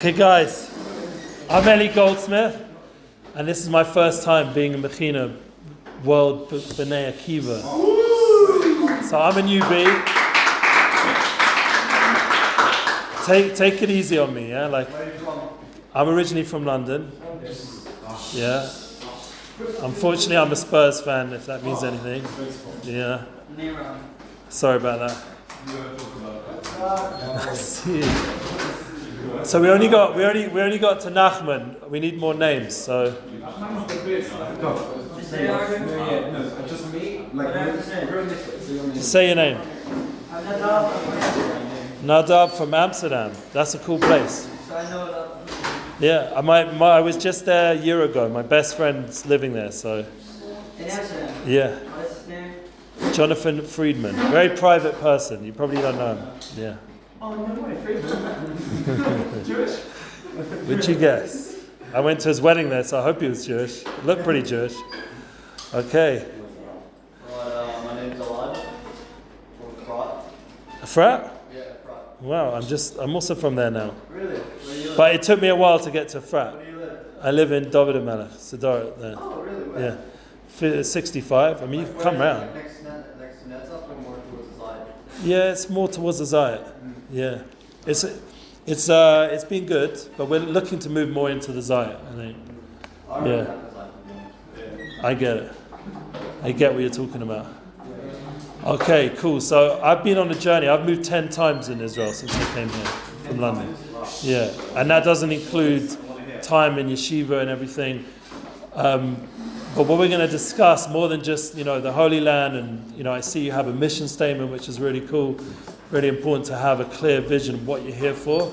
Okay guys, I'm Goldsmith, and this is my first time being in Mechina World Bnei Akiva. So I'm a newbie. Take it easy on me, yeah? Like, I'm originally from London. Yeah. Unfortunately, I'm a Spurs fan, if that means anything. Yeah. Sorry about that. See. So we only got to Nachman. We need more names. So say your name. Nadab from Amsterdam. That's a cool place. Yeah, I was just there a year ago. My best friend's living there. So in Amsterdam. Yeah. What's his name? Jonathan Friedman. Very private person. You probably don't know him. Yeah. Oh, no way, Friedman. Jewish? Would you guess? I went to his wedding there, so I hope he was Jewish. He looked pretty Jewish. Okay. My name's Elad. From Frat. Frat? Yeah, Frat. Wow, I'm also from there now. Really? Where do you live? But it took me a while to get to Frat. Where do you live? I live in David Melech, Sidara there. Oh, really? Where? Yeah. 65. I mean, you can come round. Next to Netzach or more towards the side? Yeah, it's more towards the Zayat. Yeah. It's been good, but we're looking to move more into the Zayat, I think. Yeah. I get it. I get what you're talking about. Okay, cool. So I've been on a journey. I've moved 10 times in Israel since I came here from London. Yeah. And that doesn't include time in yeshiva and everything. But what we're going to discuss, more than just, the Holy Land, and, I see you have a mission statement, which is really cool. Really important to have a clear vision of what you're here for.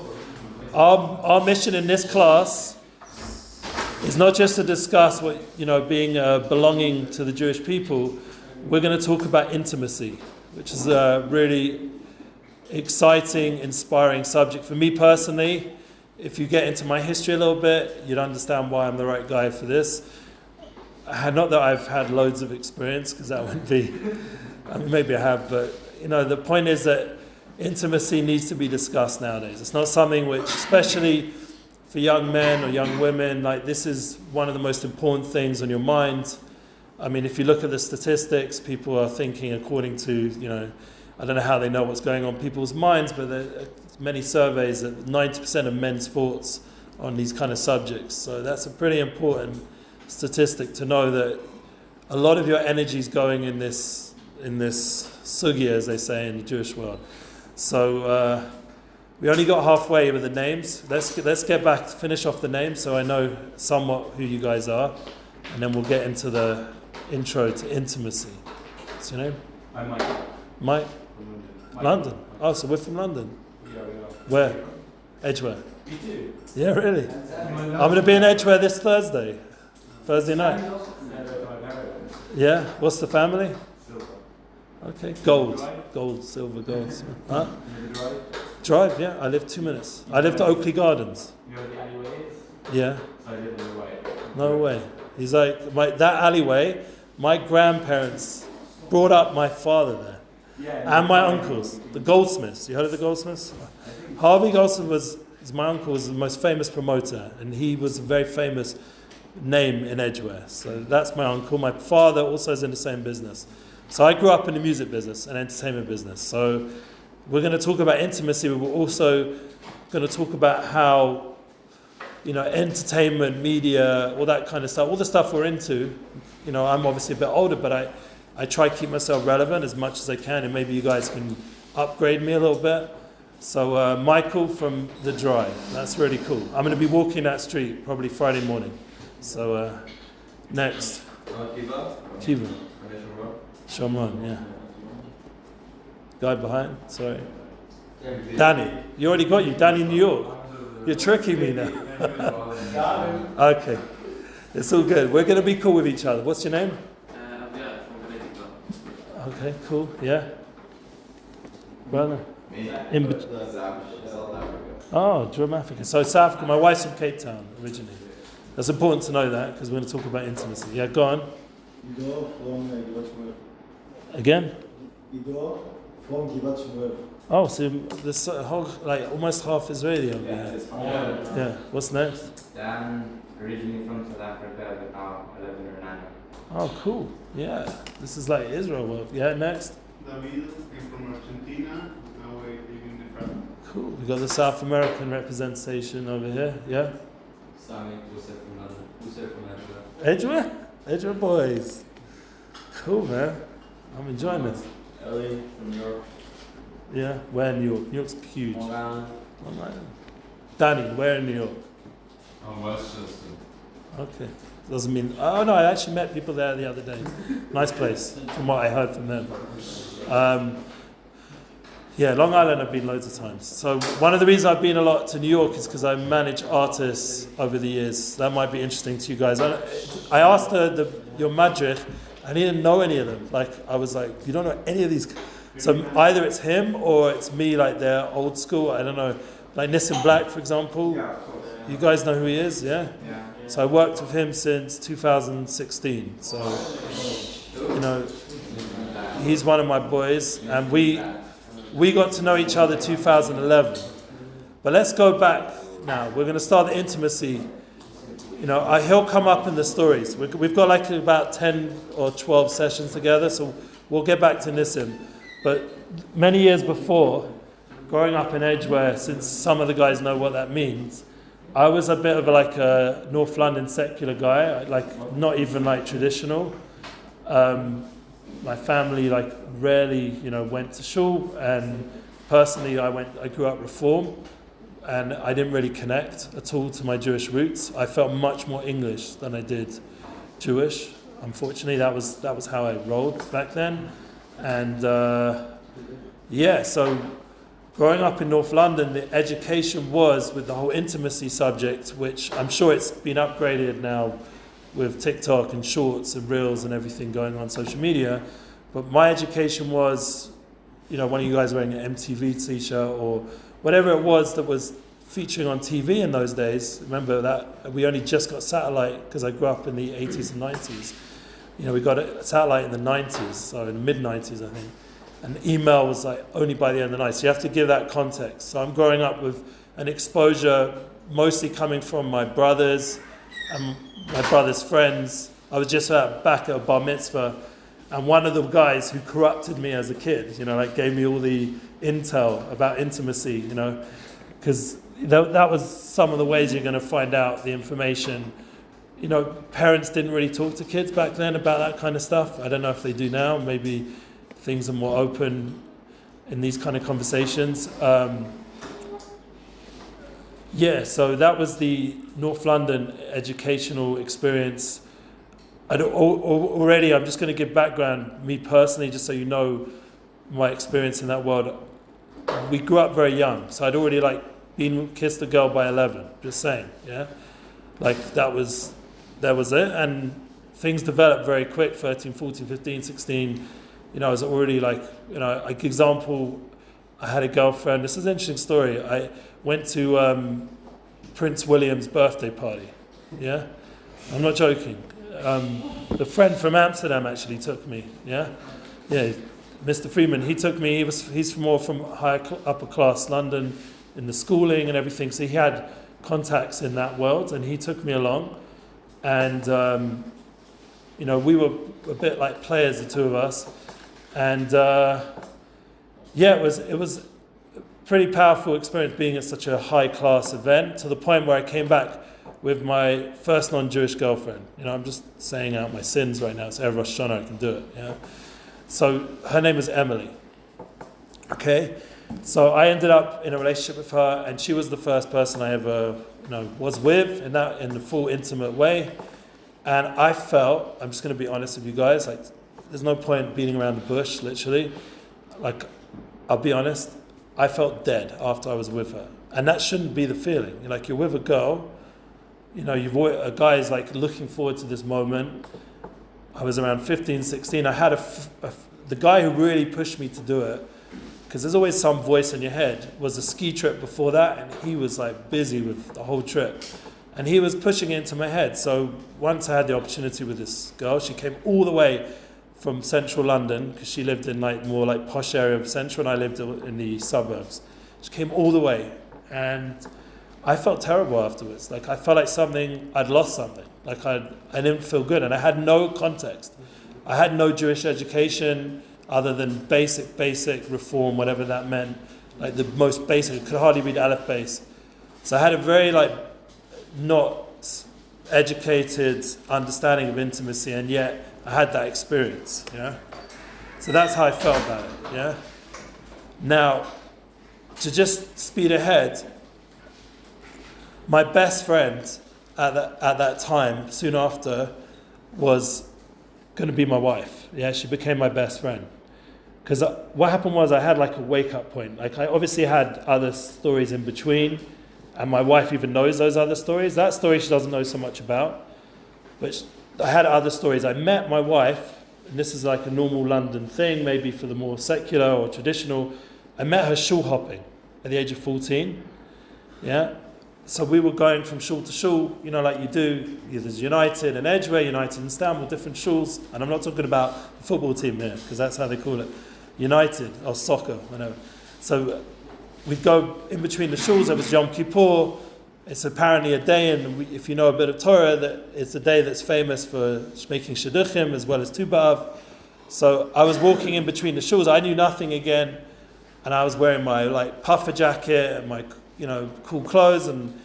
Our mission in this class is not just to discuss what, being belonging to the Jewish people. We're going to talk about intimacy, which is a really exciting, inspiring subject. For me personally, if you get into my history a little bit, you'd understand why I'm the right guy for this. Not that I've had loads of experience, because that wouldn't be, maybe I have, but the point is that intimacy needs to be discussed nowadays. It's not something which, especially for young men or young women, like this is one of the most important things on your mind. I mean, if you look at the statistics, people are thinking according to, I don't know how they know what's going on in people's minds, but there are many surveys that 90% of men's thoughts on these kind of subjects. So that's a pretty important statistic to know that a lot of your energy is going in this sugya, as they say in the Jewish world. So we only got halfway with the names. Let's get back, finish off the names, so I know somewhat who you guys are, and then we'll get into the intro to intimacy. What's your name? I'm Mike. Mike? From London. Oh, so we're from London. Yeah, we are. Where? Edgware. Me too. Yeah, really. I'm going to be in Edgware this Thursday night. Yeah. What's the family? Okay, gold, silver, gold. Huh? Drive, yeah. I live 2 minutes. I live to Oakley Gardens. You know the alleyways? Yeah. So I live in the way. No way. He's like, that alleyway, my grandparents brought up my father there. Yeah, and my uncles, the Goldsmiths. You heard of the Goldsmiths? Harvey Goldsmith my uncle was the most famous promoter, and he was a very famous name in Edgware. So that's my uncle. My father also is in the same business. So I grew up in the music business and entertainment business. So we're going to talk about intimacy, but we're also going to talk about how, entertainment, media, all that kind of stuff, all the stuff we're into. I'm obviously a bit older, but I try to keep myself relevant as much as I can, and maybe you guys can upgrade me a little bit. So Michael from The Drive, that's really cool. I'm going to be walking that street probably Friday morning. So next. Akiva. Shomron, yeah. Guy behind, sorry. Danny, you already got you. Danny, New York. You're tricking me now. Okay, it's all good. We're going to be cool with each other. What's your name? Okay, cool. Yeah. Brother. Oh, Drum Africa. So South Africa. My wife's from Cape Town originally. That's important to know that because we're going to talk about intimacy. Yeah, go on. Ido from Givat Shmuel. Again? Ido from Givat Shmuel. Oh, so this whole, like almost half Israeli over Yeah, here. it's home. Yeah. What's next? Dan, originally from South Africa, but now I live in Orlando. Oh, cool. Yeah. This is like Israel world. Yeah. Next. David came from Argentina. Now we live in the Trabi. Cool. We got the South American representation over here. Yeah. Sami, Joseph from London. Joseph from Angela. Edgeware? Edgeware boys. Cool, man. I'm enjoying this. Ellie from New York. Yeah. Where in New York? New York's huge. Long Island. Long Island. Danny, where in New York? Westchester. Okay. Doesn't mean. Oh no, I actually met people there the other day. Nice place, from what I heard from them. Yeah, Long Island I've been loads of times. So one of the reasons I've been a lot to New York is because I manage artists over the years. That might be interesting to you guys. I asked your madrich, and he didn't know any of them. Like I was like, you don't know any of these. So either it's him or it's me. Like they're old school. I don't know. Like Nissim Black, for example. Yeah, of course. You guys know who he is, yeah? Yeah. So I worked with him since 2016. So, you know, he's one of my boys, and we got to know each other 2011. But let's go back now. We're going to start the intimacy. You know, he'll come up in the stories. We've got like about 10 or 12 sessions together, so we'll get back to Nissim. But many years before, growing up in Edgeware, since some of the guys know what that means, I was a bit of a North London secular guy, like not even like traditional. My family like rarely, went to shul, and personally I grew up Reform, and I didn't really connect at all to my Jewish roots. I felt much more English than I did Jewish. Unfortunately, that was how I rolled back then, and so. Growing up in North London, the education was with the whole intimacy subject, which I'm sure it's been upgraded now with TikTok and shorts and reels and everything going on social media. But my education was, one of you guys wearing an MTV t-shirt or whatever it was that was featuring on TV in those days. Remember that we only just got satellite because I grew up in the 80s and 90s. We got a satellite in the 90s, so in the mid-90s, I think. And email was like only by the end of the night. So you have to give that context. So I'm growing up with an exposure mostly coming from my brothers and my brother's friends. I was just back at a bar mitzvah, and one of the guys who corrupted me as a kid, gave me all the intel about intimacy, because that was some of the ways you're going to find out the information. Parents didn't really talk to kids back then about that kind of stuff. I don't know if they do now. Maybe things are more open in these kind of conversations. So that was the North London educational experience. Already, I'm just going to give background, me personally, just so you know my experience in that world. We grew up very young, so I'd already been kissed a girl by 11, just saying, yeah? That was it, and things developed very quick, 13, 14, 15, 16, I was already example, I had a girlfriend. This is an interesting story. I went to Prince William's birthday party. Yeah? I'm not joking. The friend from Amsterdam actually took me. Yeah? Yeah, Mr. Freeman, he took me. He's more from upper class London in the schooling and everything. So he had contacts in that world, and he took me along. And, we were a bit like players, the two of us. And it was a pretty powerful experience being at such a high class event, to the point where I came back with my first non-Jewish girlfriend. I'm just saying out my sins right now. It's every Rosh Hashanah I can do it. Yeah. So her name is Emily. Okay. So I ended up in a relationship with her, and she was the first person I ever was with in the full intimate way. And I felt, I'm just going to be honest with you guys, there's no point beating around the bush, literally. I'll be honest, I felt dead after I was with her. And that shouldn't be the feeling. You're with a girl, a guy is looking forward to this moment. I was around 15, 16. I had the guy who really pushed me to do it, because there's always some voice in your head, was a ski trip before that, and he was busy with the whole trip. And he was pushing it into my head. So once I had the opportunity with this girl, she came all the way from central London, because she lived in like more like posh area of central, and I lived in the suburbs. She came all the way, and I felt terrible afterwards. Like I felt like I'd lost something. Like I didn't feel good, and I had no context. I had no Jewish education other than basic reform, whatever that meant. Like the most basic, I could hardly read Aleph Beis. So I had a very like not educated understanding of intimacy, and yet I had that experience, So that's how I felt about it, Now, to just speed ahead, my best friend at that time, soon after, was going to be my wife. Yeah, she became my best friend. Because what happened was I had like a wake-up point. Like I obviously had other stories in between, and my wife even knows those other stories. That story she doesn't know so much about. But I had other stories. I met my wife, and this is like a normal London thing, maybe for the more secular or traditional. I met her shul hopping at the age of 14. Yeah? So we were going from shul to shul, like you do. There's United and Edgware, United and Istanbul, different shuls. And I'm not talking about the football team here, because that's how they call it. United, or soccer, whatever. So we'd go in between the shuls. There was Yom Kippur. It's apparently a day, and if you know a bit of Torah, that it's a day that's famous for making shidduchim as well as Tu B'Av. So I was walking in between the shuls. I knew nothing again, and I was wearing my like puffer jacket and my cool clothes, and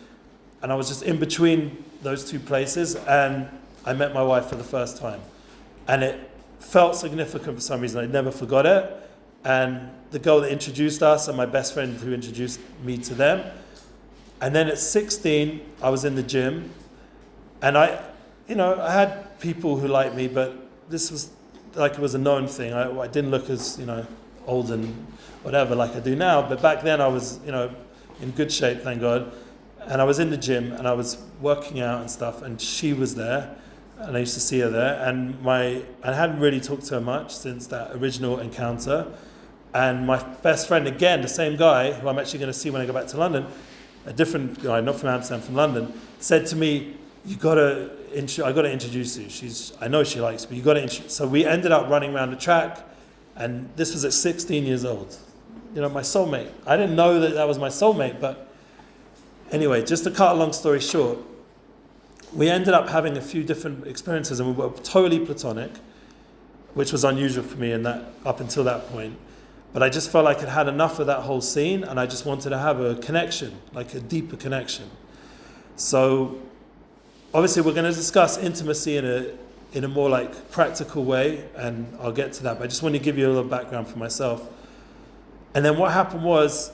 I was just in between those two places, and I met my wife for the first time, and it felt significant for some reason. I never forgot it. And the girl that introduced us, and my best friend who introduced me to them. And then at 16, I was in the gym, and I had people who liked me, but this was like it was a known thing. I didn't look as old and whatever like I do now, but back then I was in good shape, thank God. And I was in the gym, and I was working out and stuff, and she was there, and I used to see her there, and I hadn't really talked to her much since that original encounter. And my best friend, again, the same guy who I'm actually going to see when I go back to London, a different guy, not from Amsterdam, from London, said to me, I got to introduce you. I know she likes me, you got to introduce. So we ended up running around the track, and this was at 16 years old. My soulmate. I didn't know that was my soulmate, but anyway, just to cut a long story short, we ended up having a few different experiences, and we were totally platonic, which was unusual for me up until that point. But I just felt like I'd had enough of that whole scene, and I just wanted to have a connection, like a deeper connection. So obviously we're going to discuss intimacy in a more like practical way, and I'll get to that, but I just want to give you a little background for myself. And then what happened was,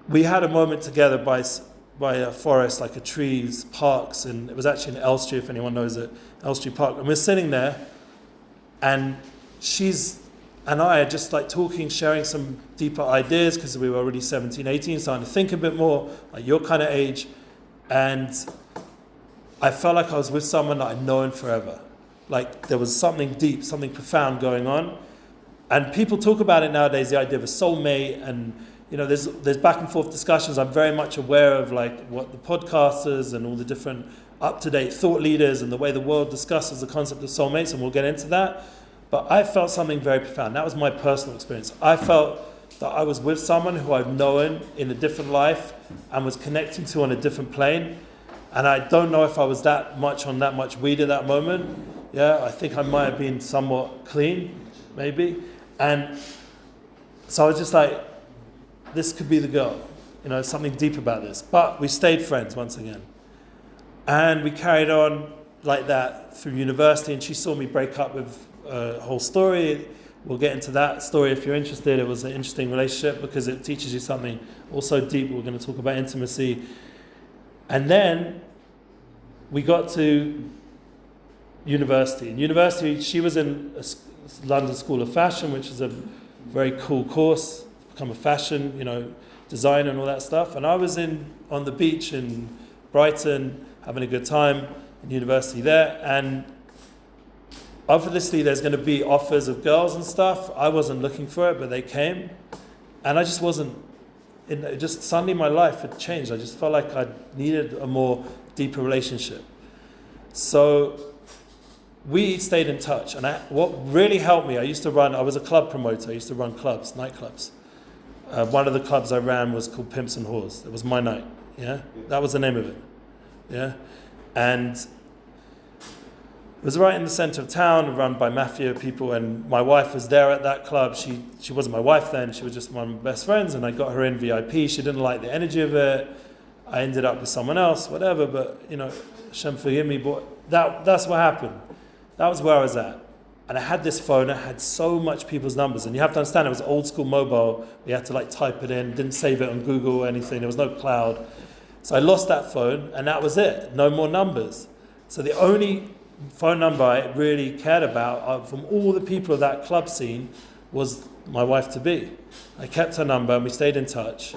we had a moment together by a forest, like a trees, parks, and it was actually in Elstree, if anyone knows it, Elstree Park. And we're sitting there, and she's and I are just like talking, sharing some deeper ideas, because we were already 17, 18, starting to think a bit more, like your kind of age. And I felt like I was with someone that I'd known forever. Like there was something deep, something profound going on. And people talk about it nowadays, the idea of a soulmate, and there's back and forth discussions. I'm very much aware of like what the podcasters and all the different up-to-date thought leaders and the way the world discusses the concept of soulmates, and we'll get into that. But I felt something very profound. That was my personal experience. I felt that I was with someone who I've known in a different life and was connecting to on a different plane. And I don't know if I was that much weed at that moment. Yeah, I think I might have been somewhat clean, maybe. And so I was just like, this could be the girl. Something deep about this. But we stayed friends once again. And we carried on like that through university, and she saw me break up with a whole story. We'll get into that story if you're interested. It was an interesting relationship because it teaches you something also deep. We're going to talk about intimacy. And then we got to university. In university, she was in a London School of Fashion, which is a very cool course, become a fashion, designer and all that stuff. And I was on the beach in Brighton, having a good time in university there. And obviously there's going to be offers of girls and stuff. I wasn't looking for it, but they came. And I just wasn't, just suddenly my life had changed. I just felt like I needed a more deeper relationship. So we stayed in touch. And what really helped me, I was a club promoter. I used to run clubs, nightclubs. One of the clubs I ran was called Pimps and Whores. It was my night. Yeah, that was the name of it. Yeah, and it was right in the center of town, run by mafia people. And my wife was there at that club. She wasn't my wife then. She was just one of my best friends. And I got her in VIP. She didn't like the energy of it. I ended up with someone else, whatever. But Hashem forgive me. But that's what happened. That was where I was at. And I had this phone, I had so much people's numbers. And you have to understand, it was old school mobile. We had to type it in, didn't save it on Google or anything. There was no cloud. So I lost that phone, and that was it. No more numbers. So the only phone number I really cared about from all the people of that club scene was my wife-to-be. I kept her number, and we stayed in touch.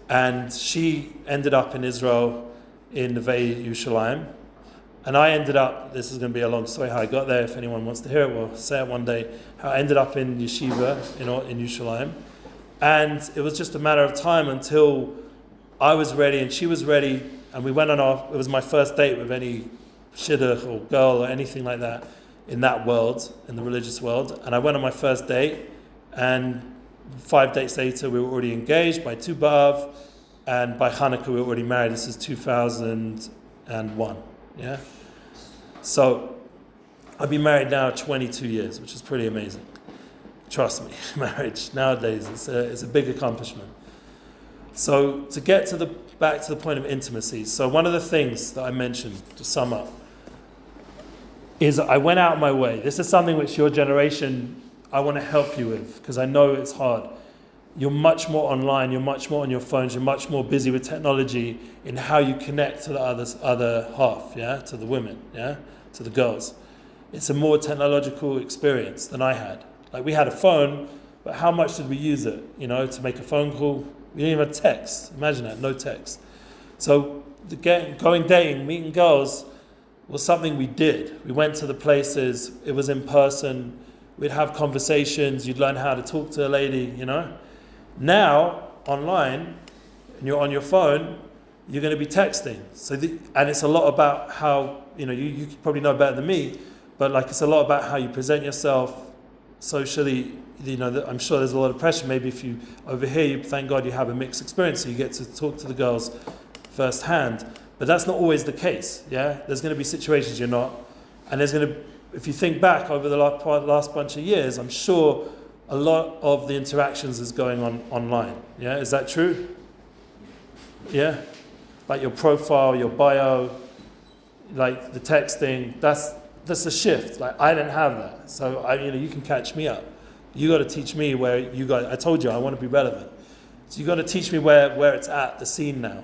And she ended up in Israel, in Neve Yerushalayim. And I ended up, this is going to be a long story how I got there. If anyone wants to hear it, we'll say it one day. How I ended up in yeshiva in Yerushalayim. And it was just a matter of time until I was ready and she was ready. And we went on it was my first date with any shidduch or girl or anything like that in that world, in the religious world. And I went on my first date, and 5 dates later we were already engaged by Tu B'Av, and by Hanukkah we were already married. This is 2001. Yeah, so I've been married now 22 years, which is pretty amazing. Trust me, marriage nowadays it's a big accomplishment. So to get back to the point of intimacy. So one of the things that I mentioned to sum up is I went out of my way. This is something which your generation I want to help you with, because I know it's hard. You're much more online, you're much more on your phones, you're much more busy with technology in how you connect to the other half, yeah, to the women, yeah, to the girls. It's a more technological experience than I had. We had a phone, but how much did we use it, to make a phone call? We didn't even have text. Imagine that, no text. So going dating, meeting girls was something we did. We went to the places, it was in person, we'd have conversations, you'd learn how to talk to a lady, Now, online, and you're on your phone, you're going to be texting. And it's a lot about how, you probably know better than me, but it's a lot about how you present yourself socially. I'm sure there's a lot of pressure. Maybe if you, over here, thank God you have a mixed experience, so you get to talk to the girls firsthand. But that's not always the case, yeah? There's going to be situations you're not. And if you think back over the last bunch of years, I'm sure a lot of the interactions is going on online. Yeah, is that true? Yeah, your profile, your bio, the texting. That's a shift. I didn't have that, so you can catch me up. You got to teach me where you guys. I told you I want to be relevant, so you got to teach me where it's at, the scene now.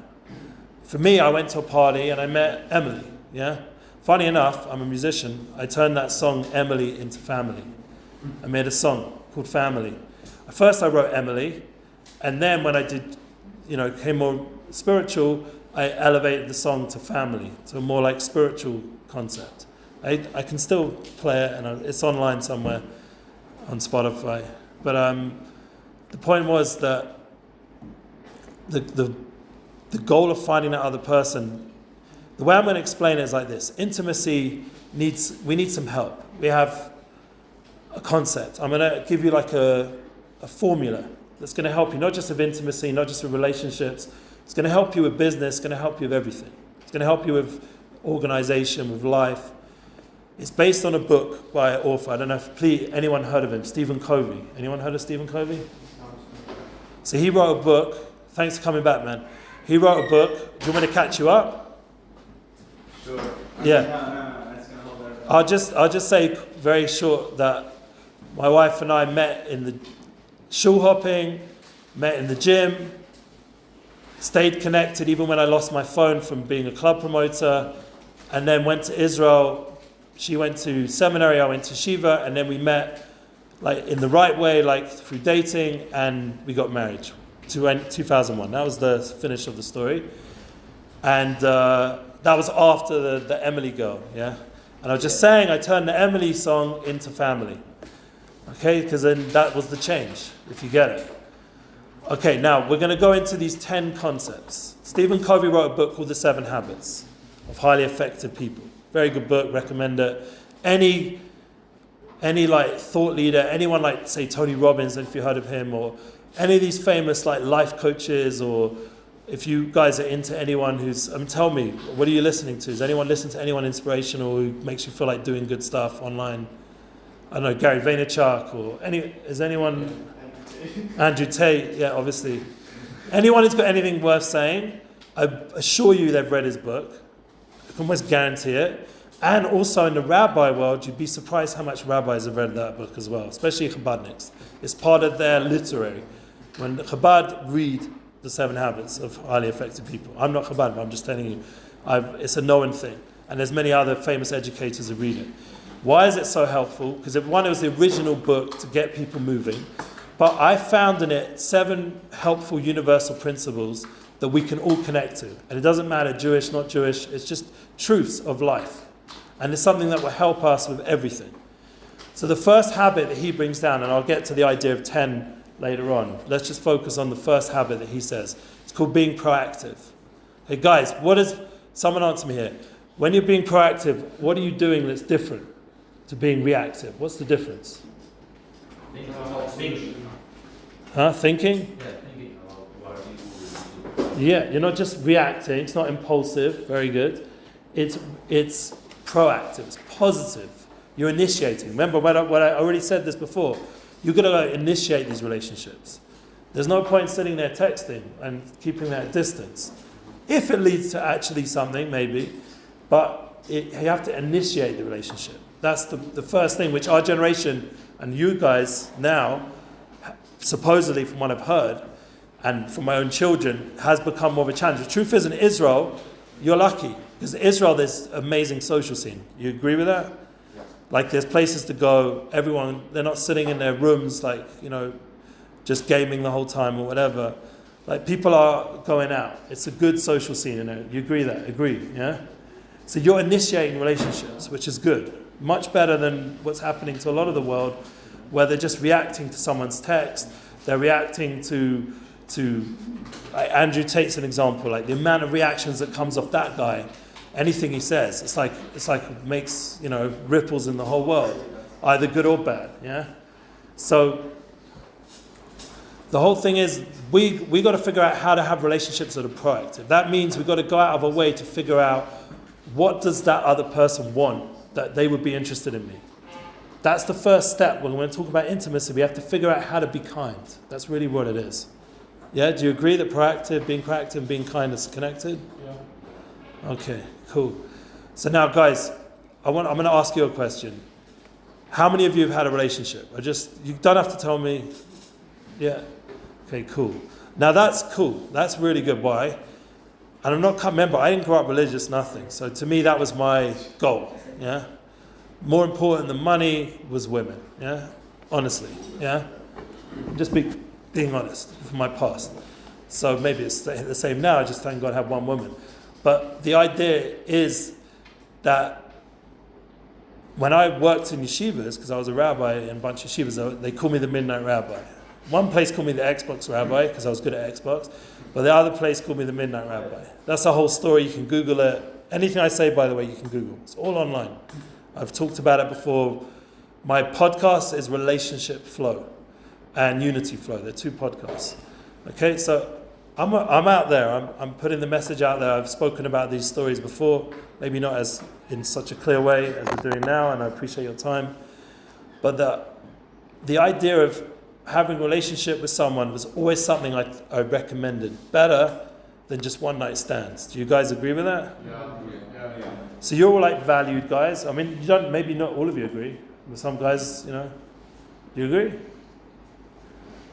For me, I went to a party and I met Emily. Yeah, funny enough, I'm a musician. I turned that song Emily into Family. I made a song called Family. At first I wrote Emily, and then when I did, became more spiritual, I elevated the song to Family, to a more spiritual concept. I can still play it, and it's online somewhere on Spotify. But the point was that the goal of finding that other person, the way I'm going to explain it is like this. Intimacy we need some help. We have a concept. I'm going to give you a formula that's going to help you, not just with intimacy, not just with relationships. It's going to help you with business, it's going to help you with everything. It's going to help you with organization, with life. It's based on a book by an author. I don't know if anyone heard of him, Stephen Covey. Anyone heard of Stephen Covey? So he wrote a book. Thanks for coming back, man. He wrote a book. Do you want me to catch you up? Sure. Yeah. No, that's going to hold everything. I'll just say very short that my wife and I met in the shul hopping, met in the gym, stayed connected even when I lost my phone from being a club promoter, and then went to Israel. She went to seminary, I went to Shiva, and then we met in the right way, through dating, and we got married. 2001. That was the finish of the story. And that was after the Emily girl, yeah? And I was just saying, I turned the Emily song into Family. Okay, because then that was the change, if you get it. Okay, now we're going to go into these 10 concepts. Stephen Covey wrote a book called The 7 Habits of Highly Effective People. Very good book, recommend it. any like thought leader, anyone like say Tony Robbins, if you heard of him, or any of these famous like life coaches, or if you guys are into anyone who's, tell me, what are you listening to? Does anyone listen to anyone inspirational who makes you feel like doing good stuff online? I don't know, Gary Vaynerchuk, or is anyone, Andrew Tate, yeah, obviously. Anyone who's got anything worth saying, I assure you they've read his book. I can almost guarantee it. And also in the rabbi world, you'd be surprised how much rabbis have read that book as well, especially Chabadniks. It's part of their literary. When Chabad read the 7 Habits of Highly Effective People. I'm not Chabad, but I'm just telling you, it's a known thing. And there's many other famous educators who read it. Why is it so helpful? Because it was the original book to get people moving. But I found in it 7 helpful universal principles that we can all connect to. And it doesn't matter, Jewish, not Jewish, it's just truths of life. And it's something that will help us with everything. So the first habit that he brings down, and I'll get to the idea of 10 later on. Let's just focus on the first habit that he says. It's called being proactive. Hey guys, someone answer me here. When you're being proactive, what are you doing that's different to being reactive? What's the difference? Thinking. Huh? Thinking? Yeah, thinking about what Yeah, you're not just reacting, it's not impulsive, very good. It's proactive, it's positive. You're initiating. Remember what I already said this before. You're going to initiate these relationships. There's no point sitting there texting and keeping that distance. If it leads to actually something, maybe, but you have to initiate the relationship. That's the first thing, which our generation and you guys now, supposedly from what I've heard, and from my own children, has become more of a challenge. The truth is, in Israel, you're lucky. Because in Israel, there's amazing social scene. You agree with that? Like there's places to go, everyone, they're not sitting in their rooms like, just gaming the whole time or whatever. Like people are going out. It's a good social scene in it. You agree that? Agree, yeah? So you're initiating relationships, which is good. Much better than what's happening to a lot of the world, where they're just reacting to someone's text. They're reacting to like Andrew Tate's an example, like the amount of reactions that comes off that guy. Anything he says, it's like it makes ripples in the whole world, either good or bad. Yeah. So the whole thing is we got to figure out how to have relationships that are proactive. That means we got to go out of our way to figure out what does that other person want that they would be interested in me. That's the first step. When we talk about intimacy, we have to figure out how to be kind. That's really what it is. Yeah. Do you agree that being proactive, and being kind is connected? Yeah. Okay. Cool. So now, guys, I'm going to ask you a question. How many of you have had a relationship? You don't have to tell me. Yeah. Okay, cool. Now that's cool. That's really good. Why? And remember, I didn't grow up religious, nothing. So to me, that was my goal. Yeah. More important than money was women. Yeah. Honestly. Yeah. Just being honest from my past. So maybe it's the same now. I just thank God I have one woman. But the idea is that when I worked in yeshivas, because I was a rabbi in a bunch of yeshivas, they called me the Midnightrabbi. One place called me the Xbox Rabbi, because I was good at Xbox, but the other place called me the Midnightrabbi. That's a whole story, you can Google it. Anything I say, by the way, you can Google. It's all online. I've talked about it before. My podcast is Relationship Flow and Unity Flow. They're 2 podcasts. Okay, so I'm out there. I'm putting the message out there. I've spoken about these stories before, maybe not as in such a clear way as we're doing now, and I appreciate your time. But the idea of having a relationship with someone was always something I recommended, better than just one night stands. Do you guys agree with that? Yeah. So you're all like valued guys. I mean, maybe not all of you agree. But some guys, do you agree?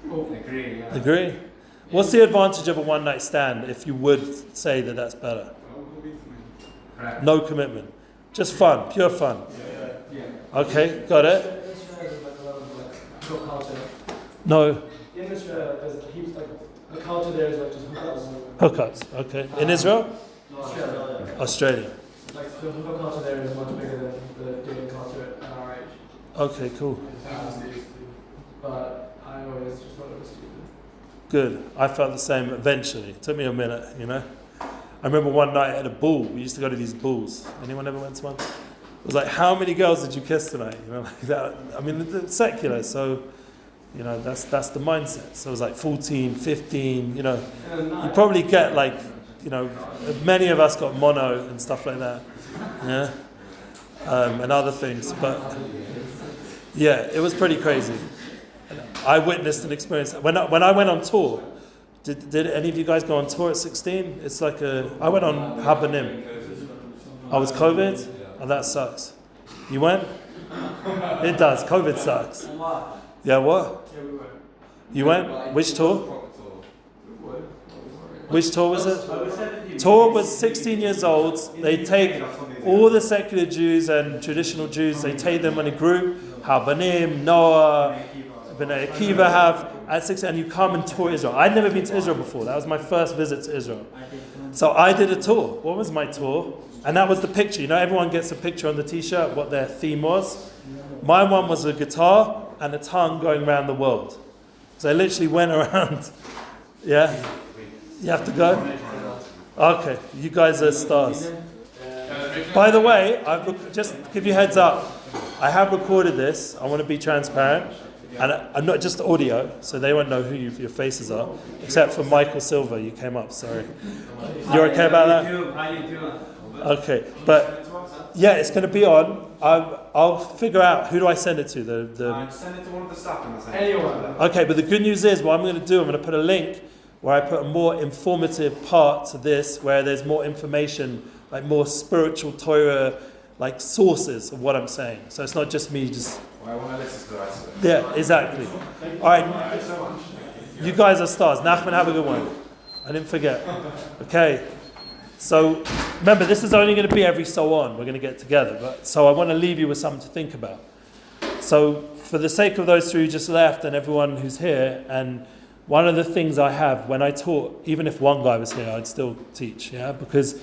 Agree, yeah. Agree? What's the advantage of a one night stand if you would say that that's better? No commitment. Just fun, pure fun. Yeah. Okay, got it? No. In Israel, there's heaps the culture there is like just hookups. Hookups, okay. In Israel? No, Australia. Australia. Like the hookup culture there is much bigger than the dating culture at our age. Okay, cool. But I always just thought it was stupid. Good. I felt the same eventually. It took me a minute, I remember one night at a ball. We used to go to these balls. Anyone ever went to one? It was like, how many girls did you kiss tonight? You know, like that. I mean, it's secular, so you know that's the mindset. So it was like 14, 15. You know, you probably get like, you know, many of us got mono and stuff like that. Yeah, and other things, but yeah, it was pretty crazy. I witnessed an experience when I went on tour. Did any of you guys go on tour at 16? It's like I went on Habanim. I was COVID? Oh, that sucks. You went? It does. COVID sucks. Yeah, what? You went? Which tour? Which tour was it? Tour was 16 years old. They take all the secular Jews and traditional Jews, they take them in a group. Habanim, Noah, Bnei Akiva have at 16, and you come and tour Israel. I'd never been to Israel before. That was my first visit to Israel. So I did a tour. What was my tour? And that was the picture. You know, everyone gets a picture on the t-shirt, what their theme was. My one was a guitar and a tongue going around the world. So I literally went around. Yeah? You have to go? Okay, you guys are stars. By the way, just to give you a heads up, I have recorded this. I want to be transparent. And I'm not just audio, so they won't know who your faces are, except for Michael Silver. You came up, sorry. You're okay about that? How you doing? Okay, but yeah, it's going to be on. I'll figure out, who do I send it to? Send it to one of the staff in the same. Anyone. Okay, but the good news is, what I'm going to do, I'm going to put a link where I put a more informative part to this, where there's more information, like more spiritual Torah, like sources of what I'm saying. So it's not just me just... I want to listen to the rest of it. Yeah, exactly. All right, you guys are stars. Nachman, have a good one. I didn't forget. Okay, so remember, this is only going to be every so on. We're going to get together, but so I want to leave you with something to think about. So, for the sake of those three who just left and everyone who's here, and one of the things I have when I taught, even if one guy was here, I'd still teach. Yeah, because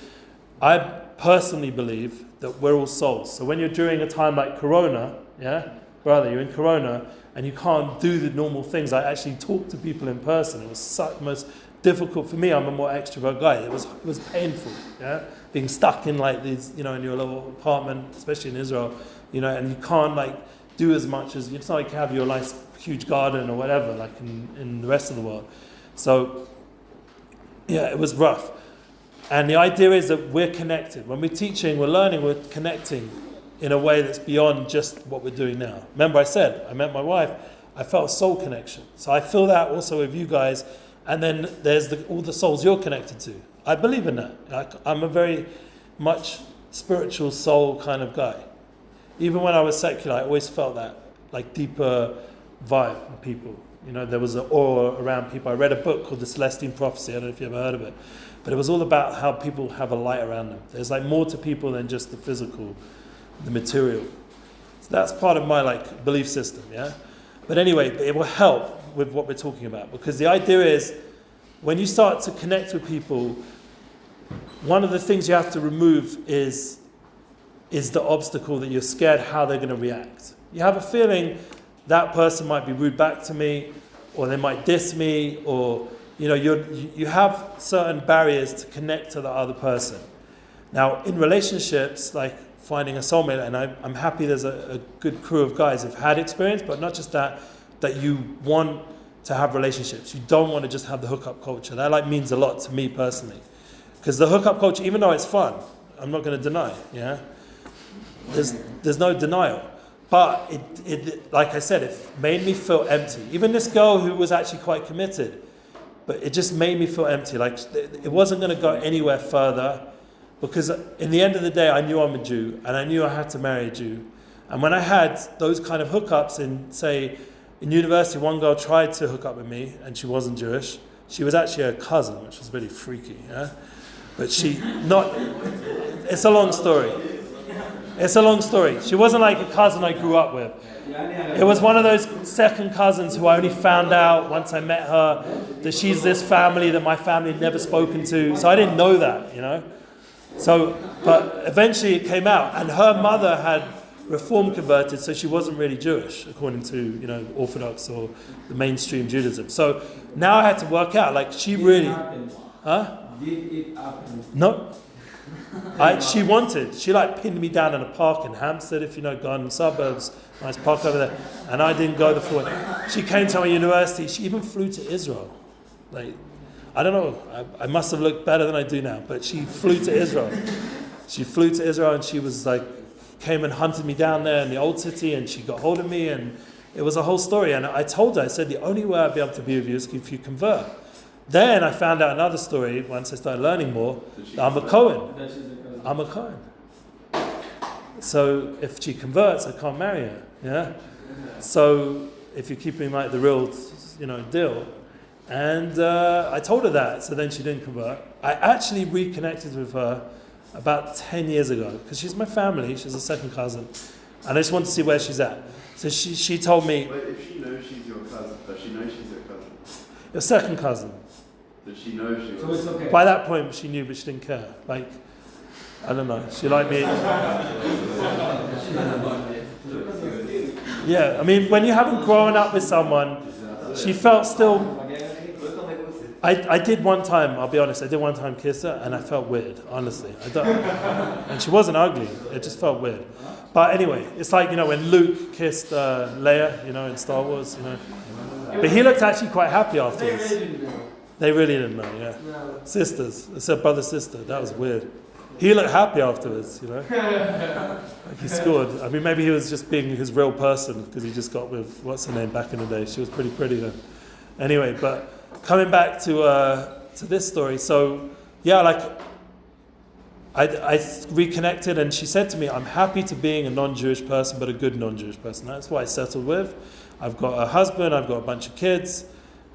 I personally believe that we're all souls. So when you're during a time like Corona, yeah. Brother, you're in Corona and you can't do the normal things. I actually talked to people in person. It was the most difficult for me. I'm a more extrovert guy. It was painful, yeah? Being stuck in like these, you know, in your little apartment, especially in Israel, you know, and you can't like do as much as, it's not like you have your nice huge garden or whatever, like in the rest of the world. So, yeah, it was rough. And the idea is that we're connected. When we're teaching, we're learning, we're connecting in a way that's beyond just what we're doing now. Remember I said, I met my wife, I felt a soul connection. So I feel that also with you guys. And then there's all the souls you're connected to. I believe in that. I'm a very much spiritual soul kind of guy. Even when I was secular, I always felt that, like deeper vibe with people. You know, there was an aura around people. I read a book called The Celestine Prophecy. I don't know if you ever heard of it. But it was all about how people have a light around them. There's like more to people than just the physical, the material. So that's part of my like belief system, yeah? But anyway, it will help with what we're talking about, because the idea is when you start to connect with people, one of the things you have to remove is the obstacle that you're scared how they're going to react. You have a feeling that person might be rude back to me, or they might diss me, or you know, you have certain barriers to connect to the other person. Now, in relationships, like finding a soulmate, and I'm happy there's a good crew of guys who've had experience, but not just that you want to have relationships. You don't want to just have the hookup culture. That like means a lot to me personally. Because the hookup culture, even though it's fun, I'm not going to deny, yeah? There's no denial. But it like I said, it made me feel empty. Even this girl who was actually quite committed, but it just made me feel empty. Like it wasn't going to go anywhere further. Because in the end of the day, I knew I'm a Jew, and I knew I had to marry a Jew. And when I had those kind of hookups in university, one girl tried to hook up with me, and she wasn't Jewish. She was actually a cousin, which was really freaky, yeah? But it's a long story. It's a long story. She wasn't like a cousin I grew up with. It was one of those second cousins who I only found out once I met her, that she's this family that my family had never spoken to. So I didn't know that, you know? So, but eventually it came out, and her mother had Reform converted, so she wasn't really Jewish, according to, you know, Orthodox or the mainstream Judaism. So now I had to work out, like, she really... Huh? Did it happen? No. She like pinned me down in a park in Hampstead, if you know, Garden Suburbs, nice park over there, and I didn't go the full way. She came to my university. She even flew to Israel. Like, I don't know, I must have looked better than I do now, but she flew to Israel. She flew to Israel and she was like, came and hunted me down there in the old city, and she got hold of me, and it was a whole story. And I told her, I said, the only way I'd be able to be with you is if you convert. Then I found out another story once I started learning more. I'm a Cohen. I'm a Cohen. So if she converts, I can't marry her. Yeah. So if you're keeping like the real, deal. And I told her that. So then she didn't convert. I actually reconnected with her about 10 years ago because she's my family. She's a second cousin, and I just want to see where she's at. So she told me. But if she knows she's your cousin, does she know she's your cousin? Your second cousin. Did she know she was? So it's okay. By that point, she knew, but she didn't care. Like, I don't know. She liked me. Yeah, I mean, when you haven't grown up with someone, she felt still. I did one time. I'll be honest. I did one time kiss her, and I felt weird. Honestly, and she wasn't ugly. It just felt weird. But anyway, it's like when Luke kissed Leia, in Star Wars, But he looked actually quite happy afterwards. They really didn't know, yeah. No. Sisters. It's a brother-sister. That was weird. He looked happy afterwards, Like he scored. I mean, maybe he was just being his real person because he just got with, what's her name, back in the day. She was pretty pretty then. Anyway, but coming back to this story. So, yeah, like, I reconnected and she said to me, I'm happy to being a non-Jewish person, but a good non-Jewish person. That's what I settled with. I've got a husband, I've got a bunch of kids.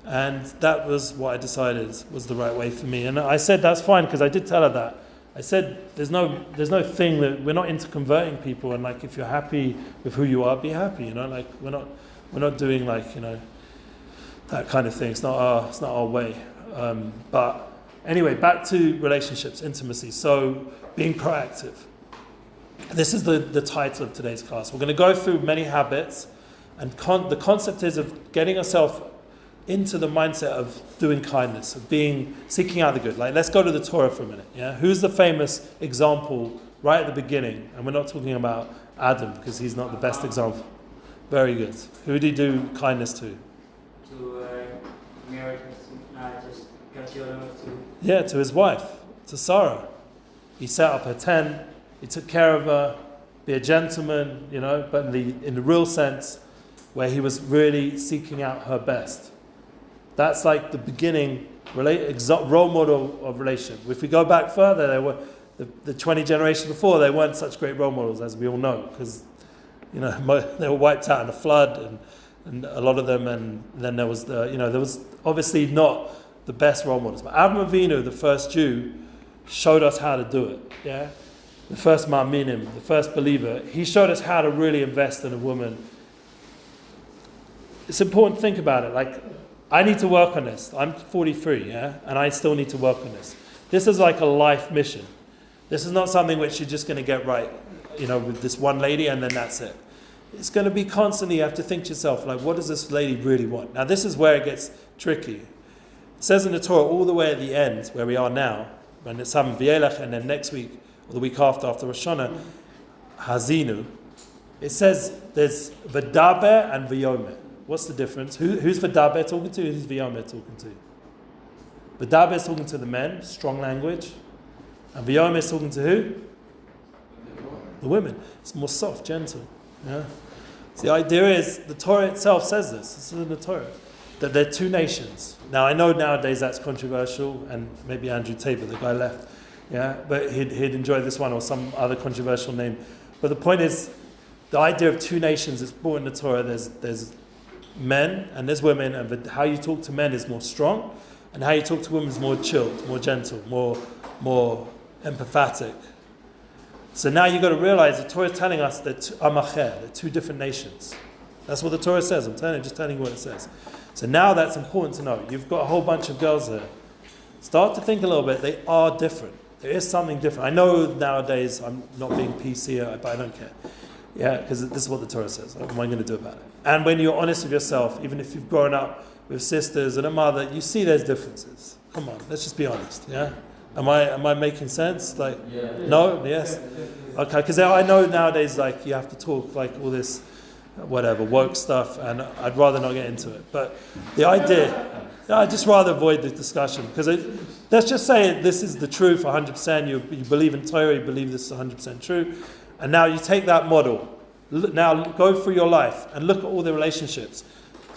And that was what I decided was the right way for me. And I said, that's fine, because I did tell her that. I said, there's no thing that we're not into converting people. And like, if you're happy with who you are, be happy, Like, we're not doing like, that kind of thing. It's not our way. But anyway, back to relationships, intimacy. So being proactive. This is the title of today's class. We're going to go through many habits. And the concept is of getting yourself into the mindset of doing kindness, of seeking out the good. Like, let's go to the Torah for a minute. Yeah, who's the famous example right at the beginning? And we're not talking about Adam because he's not the best example. Very good. Who did he do kindness to? To marry, just got children to. Yeah, to his wife, to Sarah. He set up her tent. He took care of her. Be a gentleman, but in the real sense, where he was really seeking out her best. That's like the beginning role model of relationship. If we go back further, there were the 20 generations before. They weren't such great role models, as we all know, because they were wiped out in a flood, and a lot of them. And then there was there was obviously not the best role models. But Avraham Avinu, the first Jew, showed us how to do it. Yeah, the first Ma'aminim, the first believer. He showed us how to really invest in a woman. It's important to think about it. Like, I need to work on this. I'm 43, and I still need to work on this. This is like a life mission. This is not something which you're just going to get right, with this one lady and then that's it. It's going to be constantly, you have to think to yourself, like, what does this lady really want? Now, this is where it gets tricky. It says in the Torah all the way at the end, where we are now, when it's Sam V'yelech, and then next week, or the week after Rosh Hashanah, Hazinu, it says there's V'daber and V'yomer. What's the difference? Who's V'daber talking to? Who's V'yomer talking to? V'daber is talking to the men, strong language. And V'yomer is talking to who? The women. It's more soft, gentle. Yeah. So the idea is, the Torah itself says this. This is in the Torah. That they're two nations. Now, I know nowadays that's controversial, and maybe Andrew Tabor, the guy left, but he'd enjoy this one or some other controversial name. But the point is, the idea of two nations is brought in the Torah. There's men and there's women, and how you talk to men is more strong, and how you talk to women is more chilled, more gentle, more empathetic. So now you've got to realize the Torah is telling us that they're two different nations. That's what the Torah says. I'm just telling you what it says. So now that's important to know. You've got a whole bunch of girls there. Start to think a little bit. They are different. There is something different. I know nowadays I'm not being PC, but I don't care. Yeah, because this is what the Torah says. What am I going to do about it? And when you're honest with yourself, even if you've grown up with sisters and a mother, you see there's differences. Come on, let's just be honest. Yeah, Am I making sense? Like, no, yes, okay. Because I know nowadays, like, you have to talk like all this, whatever woke stuff, and I'd rather not get into it. But the idea, I'd just rather avoid the discussion because let's just say this is the truth, 100%. You believe in Torah, you believe this is 100% true, and now you take that model. Now go through your life and look at all the relationships.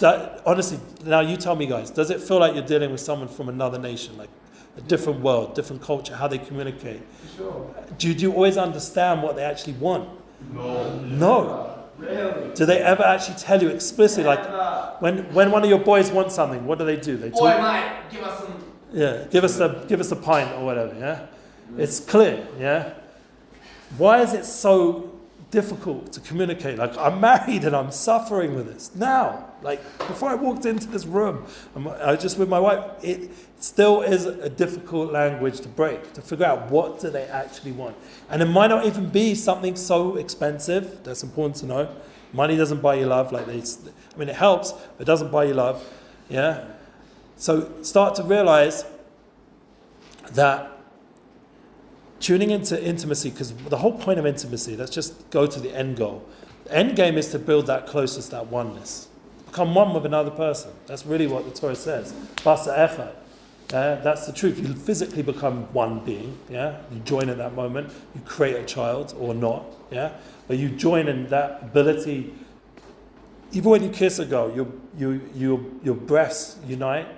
That, honestly, now you tell me, guys, does it feel like you're dealing with someone from another nation, like a different world, different culture, how they communicate? Sure. Do you always understand what they actually want? No. Really? Do they ever actually tell you explicitly, like when one of your boys wants something, what do? They talk. Oi, mate, give us some. Yeah, give us a pint or whatever. Yeah, it's clear. Yeah, why is it so difficult to communicate? Like, I'm married and I'm suffering with this now. Like, before I walked into this room, I was just with my wife. It still is a difficult language to break, to figure out what do they actually want. And it might not even be something so expensive. That's important to know. Money doesn't buy you love. It helps, but it doesn't buy you love. Yeah. So start to realize that tuning into intimacy, because the whole point of intimacy, let's just go to the end goal. The end game is to build that closeness, that oneness. Become one with another person. That's really what the Torah says. Basa echad. That's the truth. You physically become one being. Yeah, you join at that moment. You create a child or not. Yeah, but you join in that ability. Even when you kiss a girl, your breaths unite,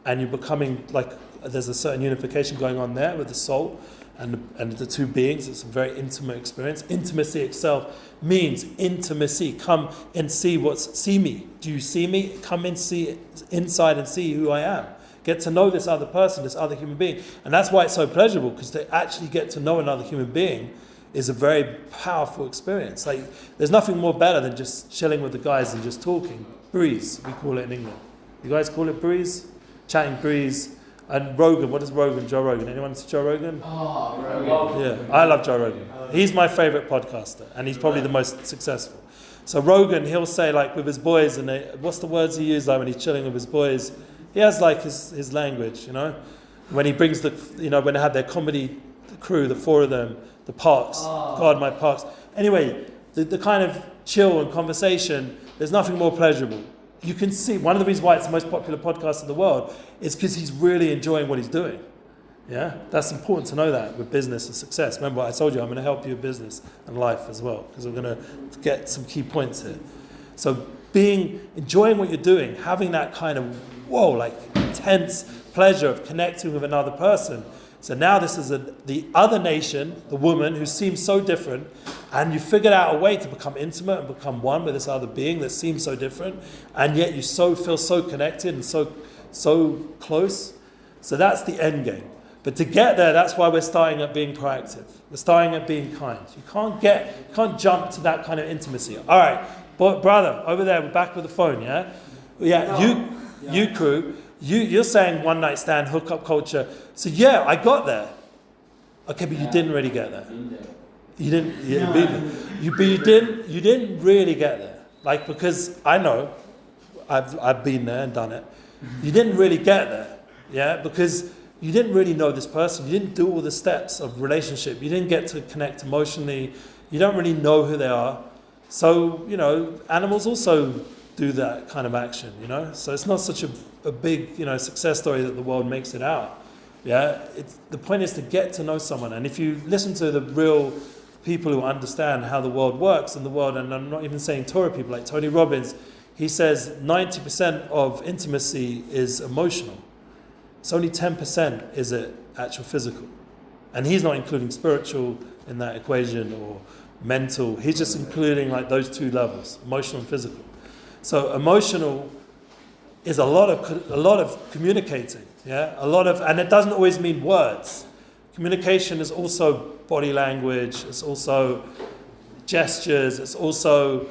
and you're becoming like there's a certain unification going on there with the soul and the two beings. It's a very intimate experience. Intimacy itself means intimacy. Come and see me. Do you see me? Come and see inside and see who I am. Get to know this other person, this other human being. And that's why it's so pleasurable, because to actually get to know another human being is a very powerful experience. Like, there's nothing more better than just chilling with the guys and just talking. Breeze, we call it in England. You guys call it breeze? Chatting breeze. And Rogan, what is Rogan? Joe Rogan. Anyone see Joe Rogan? Oh, Rogan. Yeah, I love Joe Rogan. He's my favorite podcaster, and he's probably the most successful. So Rogan, he'll say, like, with his boys, and what's the words he uses, like when he's chilling with his boys? He has like his language, you know. When he brings when they had their comedy crew, the four of them, the Parks, God, my Parks. Anyway, the kind of chill and conversation, there's nothing more pleasurable. You can see, one of the reasons why it's the most popular podcast in the world is because he's really enjoying what he's doing. Yeah, that's important to know that with business and success. Remember, I told you I'm going to help you with business and life as well, because we're going to get some key points here. So enjoying what you're doing, having that kind of intense pleasure of connecting with another person. So now this is the other nation, the woman who seems so different, and you figured out a way to become intimate and become one with this other being that seems so different, and yet you feel so connected and so close. So that's the end game. But to get there, that's why we're starting at being proactive. We're starting at being kind. You can't jump to that kind of intimacy. All right, brother, over there, we're back with the phone, yeah? Yeah, you crew, you're saying one night stand, hookup culture. So yeah, I got there. Okay, but you didn't really get there. You didn't. You didn't really get there. Like, because I know, I've been there and done it. You didn't really get there, yeah, because you didn't really know this person. You didn't do all the steps of relationship. You didn't get to connect emotionally. You don't really know who they are. So animals also do that kind of action, So it's not such a big, success story that the world makes it out. Yeah, the point is to get to know someone. And if you listen to the real people who understand how the world works in the world, and I'm not even saying Torah people like Tony Robbins, he says 90% of intimacy is emotional. It's only 10% is it actual physical. And he's not including spiritual in that equation or mental. He's just including like those two levels, emotional and physical. So emotional is a lot of communicating, yeah, and it doesn't always mean words. Communication is also body language. It's also gestures. It's also,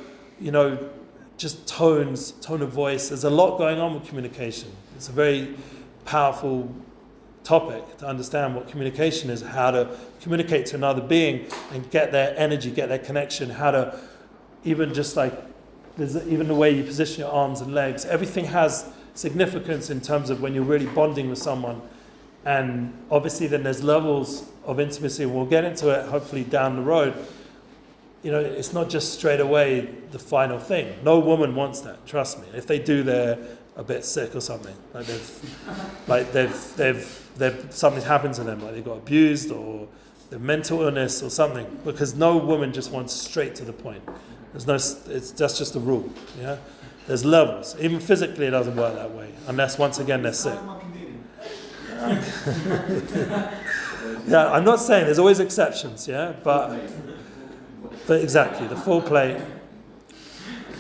just tone of voice. There's a lot going on with communication. It's a very powerful topic to understand what communication is, how to communicate to another being and get their energy, get their connection, how to even just like. There's even the way you position your arms and legs. Everything has significance in terms of when you're really bonding with someone. And obviously then there's levels of intimacy, and we'll get into it hopefully down the road. It's not just straight away the final thing. No woman wants that, trust me. If they do, they're a bit sick or something. They've something's happened to them, like they got abused or the mental illness or something. Because no woman just wants straight to the point. That's just a rule. Yeah, there's levels. Even physically, it doesn't work that way, unless once again they're sick. Yeah, I'm not saying there's always exceptions. Yeah, but exactly the foreplay.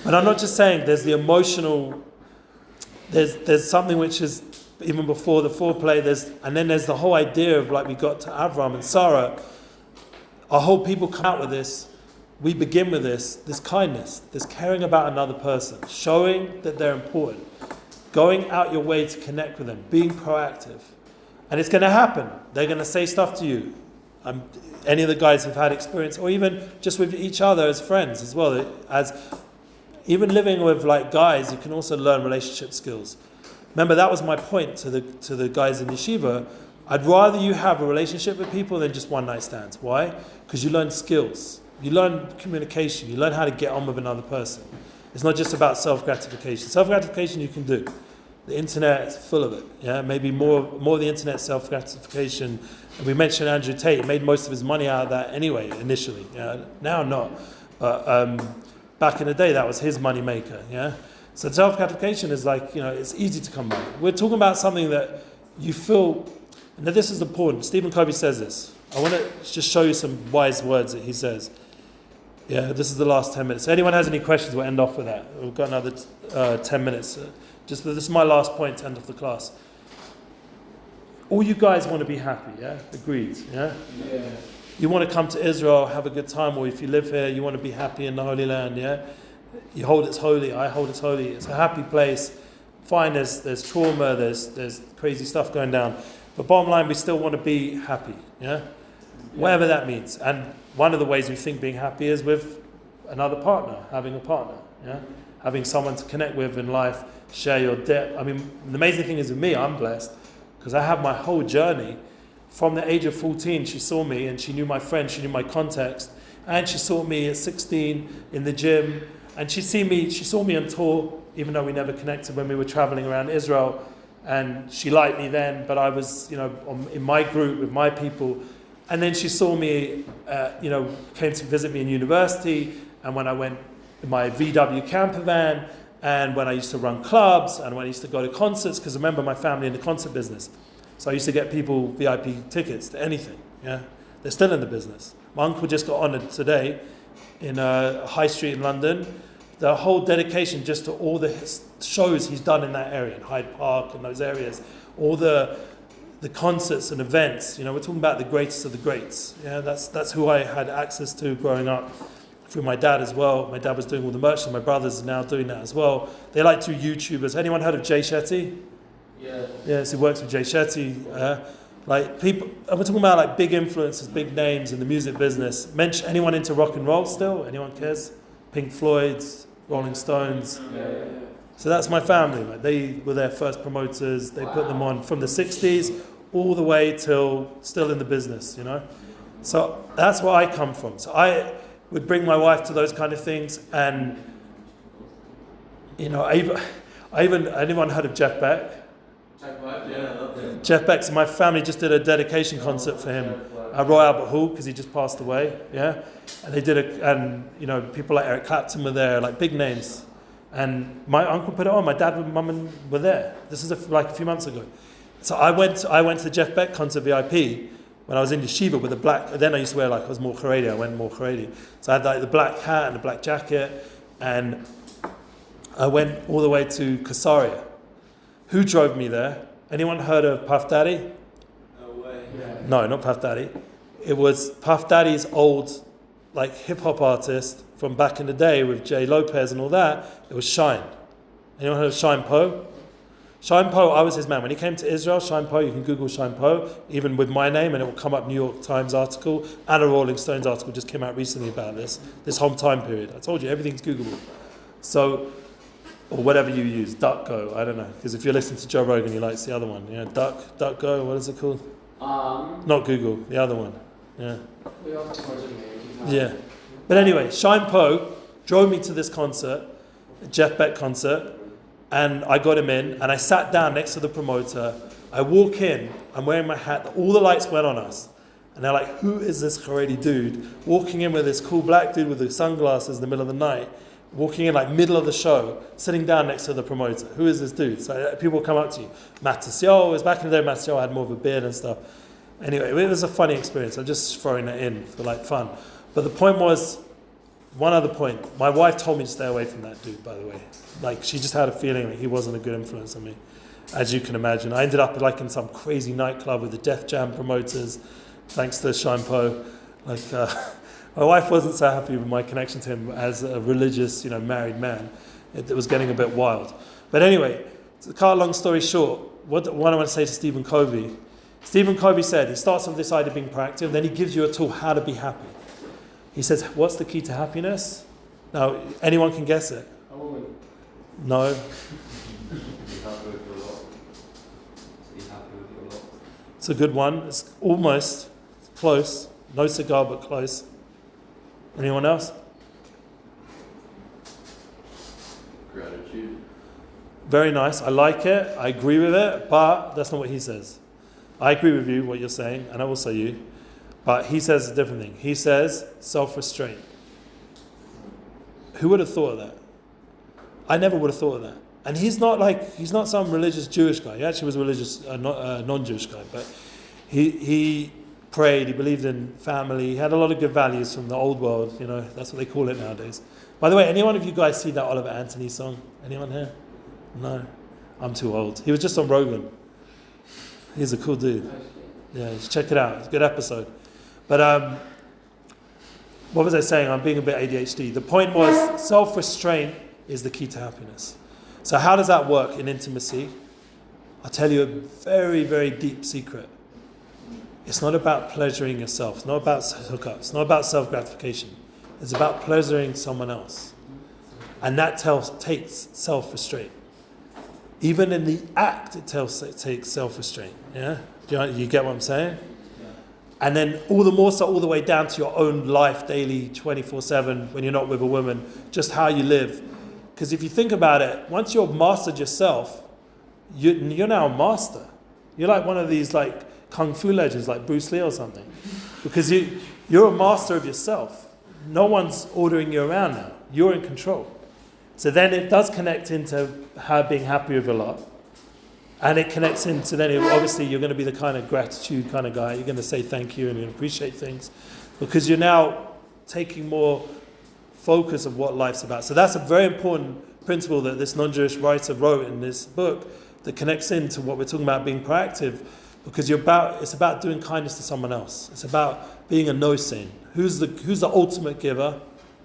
But I'm not just saying there's the emotional. There's something which is even before the foreplay. And then there's the whole idea of, like we got to Avram and Sarah. Our whole people come out with this. We begin with this kindness, this caring about another person, showing that they're important, going out your way to connect with them, being proactive. And it's going to happen. They're going to say stuff to you. Any of the guys who've had experience, or even just with each other as friends as well. Even living with like guys, you can also learn relationship skills. Remember, that was my point to the guys in yeshiva. I'd rather you have a relationship with people than just one night stands. Why? Because you learn skills. You learn communication. You learn how to get on with another person. It's not just about self-gratification. Self-gratification you can do. The internet is full of it. Yeah, maybe more of the internet self-gratification. And we mentioned Andrew Tate. He made most of his money out of that anyway, initially. Yeah, now not. But back in the day, that was his money maker. Yeah. So self-gratification is like, it's easy to come by. We're talking about something that you feel. And this is important. Stephen Covey says this. I want to just show you some wise words that he says. Yeah, this is the last 10 minutes. So anyone has any questions, we'll end off with that. We've got another 10 minutes. This is my last point to end off the class. All you guys want to be happy, yeah? Agreed, yeah? Yeah. You want to come to Israel, have a good time, or if you live here, you want to be happy in the Holy Land, yeah? You hold it's holy, I hold it's holy. It's a happy place. Fine, there's trauma, there's crazy stuff going down. But bottom line, we still want to be happy, yeah? Whatever that means. And one of the ways we think being happy is with another partner, having a partner, yeah? Having someone to connect with in life, share your depth. I mean, the amazing thing is with me, I'm blessed, because I have my whole journey. From the age of 14, she saw me, and she knew my friends, she knew my context, and she saw me at 16 in the gym, and she saw me on tour, even though we never connected when we were traveling around Israel, and she liked me then, but I was, in my group with my people. And then she saw me, came to visit me in university, and when I went in my VW camper van, and when I used to run clubs, and when I used to go to concerts, because remember my family in the concert business. So I used to get people VIP tickets to anything, yeah? They're still in the business. My uncle just got honoured today in High Street in London. The whole dedication just to all the shows he's done in that area, in Hyde Park and those areas, all the concerts and events. We're talking about the greatest of the greats. Yeah, that's who I had access to growing up through my dad as well. My dad was doing all the merch, and my brothers are now doing that as well. They like to YouTubers. Anyone heard of Jay Shetty? Yeah. Yes, he works with Jay Shetty. Like people, and we're talking about like big influencers, big names in the music business. Mention anyone into rock and roll still? Anyone cares? Pink Floyd, Rolling Stones. Yeah. So that's my family. Like they were their first promoters. They put them on from the 60s all the way till still in the business, So that's where I come from. So I would bring my wife to those kind of things, and anyone heard of Jeff Beck? Jeff Beck. So my family just did a dedication concert for him at Royal Albert Hall because he just passed away. Yeah, and they did people like Eric Clapton were there, like big names. And my uncle put it on. My dad and mum were there. This is a few months ago. So I went to the Jeff Beck concert VIP when I was in yeshiva with a black. Then I used to wear I was more Haredi. I went more Haredi. So I had the black hat and the black jacket, and I went all the way to Caesarea. Who drove me there? Anyone heard of Puff Daddy? No way. Yeah. No, not Puff Daddy. It was Puff Daddy's old hip hop artist from back in the day with Jay Lopez and all that. It was Shine. Anyone heard of Shine Poe? Shine Poe, I was his man. When he came to Israel, Shine Poe, you can Google Shine Poe, even with my name, and it will come up. New York Times article and a Rolling Stones article just came out recently about this whole time period. I told you, everything's Googleable. So or whatever you use, DuckGo, I don't know, because if you're listening to Joe Rogan, you like the other one, DuckGo, what is it called? Not Google, the other one, yeah. But anyway, Shine Po drove me to this concert, a Jeff Beck concert, and I got him in, and I sat down next to the promoter. I walk in, I'm wearing my hat, all the lights went on us, and they're like, who is this Haredi dude walking in with this cool black dude with the sunglasses in the middle of the night, walking in like middle of the show, sitting down next to the promoter. Who is this dude? So people come up to you. Matisyahu, it was back in the day, Matisyahu had more of a beard and stuff. Anyway, it was a funny experience. I'm just throwing that in for like fun. But the point was, one other point, my wife told me to stay away from that dude, by the way. Like, she just had a feeling that he wasn't a good influence on me, as you can imagine. I ended up like in some crazy nightclub with the Def Jam promoters, thanks to Shine Po. Like, my wife wasn't so happy with my connection to him as a religious, married man. It was getting a bit wild. But anyway, to cut a long story short, what I want to say to Stephen Covey. Stephen Covey said, he starts with this idea of being proactive, then he gives you a tool how to be happy. He says, what's the key to happiness? Now, anyone can guess it. A woman. No. Be happy with your lot. Be happy with your lot. It's a good one. It's almost close. No cigar, but close. Anyone else? Gratitude. Very nice. I like it. I agree with it, but that's not what he says. I agree with you, what you're saying, and also you. But he says a different thing. He says self-restraint. Who would have thought of that? I never would have thought of that. And he's not some religious Jewish guy. He actually was a religious, non-Jewish guy. But he prayed, he believed in family, he had a lot of good values from the old world, that's what they call it nowadays. By the way, any one of you guys see that Oliver Anthony song? Anyone here? No? I'm too old. He was just on Rogan. He's a cool dude. Yeah, just check it out. It's a good episode. But what was I saying? I'm being a bit ADHD. The point was self-restraint is the key to happiness. So how does that work in intimacy? I'll tell you a very, very deep secret. It's not about pleasuring yourself. It's not about hookups. It's not about self-gratification. It's about pleasuring someone else. And that takes self-restraint. Even in the act, it takes self-restraint. Yeah? Do you get what I'm saying? And then all the more so all the way down to your own life daily, 24/7, when you're not with a woman, just how you live. Because if you think about it, once you've mastered yourself, you're now a master. You're like one of these like kung fu legends like Bruce Lee or something. Because you're a master of yourself. No one's ordering you around now. You're in control. So then it does connect into being happy with a lot. And it connects into then, obviously, you're going to be the kind of gratitude kind of guy. You're going to say thank you and you're going to appreciate things. Because you're now taking more focus of what life's about. So that's a very important principle that this non-Jewish writer wrote in this book that connects into what we're talking about being proactive. Because it's about doing kindness to someone else. It's about being a no-sin. Who's the ultimate giver?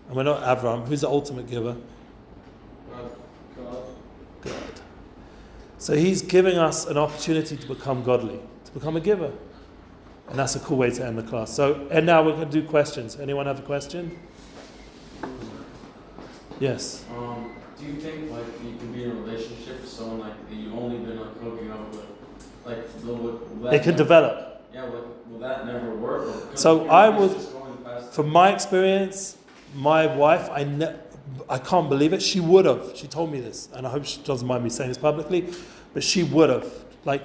And we're not Avram. Who's the ultimate giver? God. So he's giving us an opportunity to become godly, to become a giver. And that's a cool way to end the class. And now we're going to do questions. Anyone have a question? Yes. Do you think you can be in a relationship with someone that you only been hooking up with? It can develop. Yeah, will that never work? So from my experience, my wife, I can't believe it. She would have. She told me this, and I hope she doesn't mind me saying this publicly, but she would have.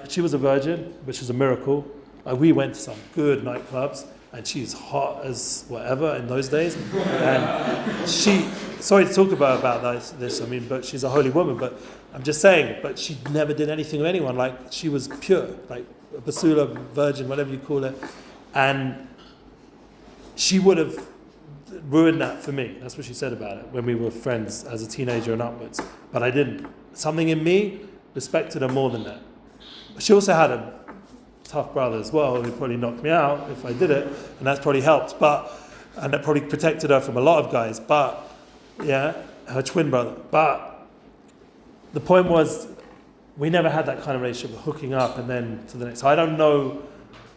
She was a virgin, which is a miracle. We went to some good nightclubs, and she's hot as whatever in those days. And sorry to talk about this, but she's a holy woman, but I'm just saying, but she never did anything with anyone. She was pure, like a basula, virgin, whatever you call it. And she would have ruined that for me. That's what she said about it when we were friends as a teenager and upwards. But I didn't. Something in me respected her more than that. But she also had a tough brother as well who probably knocked me out if I did it, and that's probably helped. And that probably protected her from a lot of guys. But yeah, her twin brother. But the point was, we never had that kind of relationship of hooking up and then to the next. So I don't know,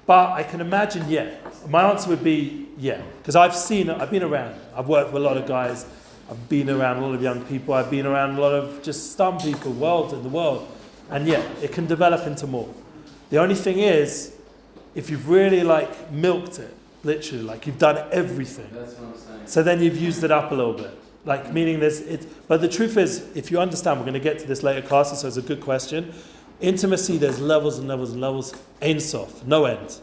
but I can imagine, yeah. My answer would be, yeah. Because I've been around. I've worked with a lot of guys. I've been around a lot of young people. I've been around a lot of just dumb people, in the world. And yet, it can develop into more. The only thing is, if you've really like milked it, literally, like you've done everything. That's what I'm saying. So then you've used it up a little bit. Like, meaning but the truth is, if you understand, we're going to get to this later classes, so it's a good question. Intimacy, there's levels and levels and levels, Ein Sof, no end.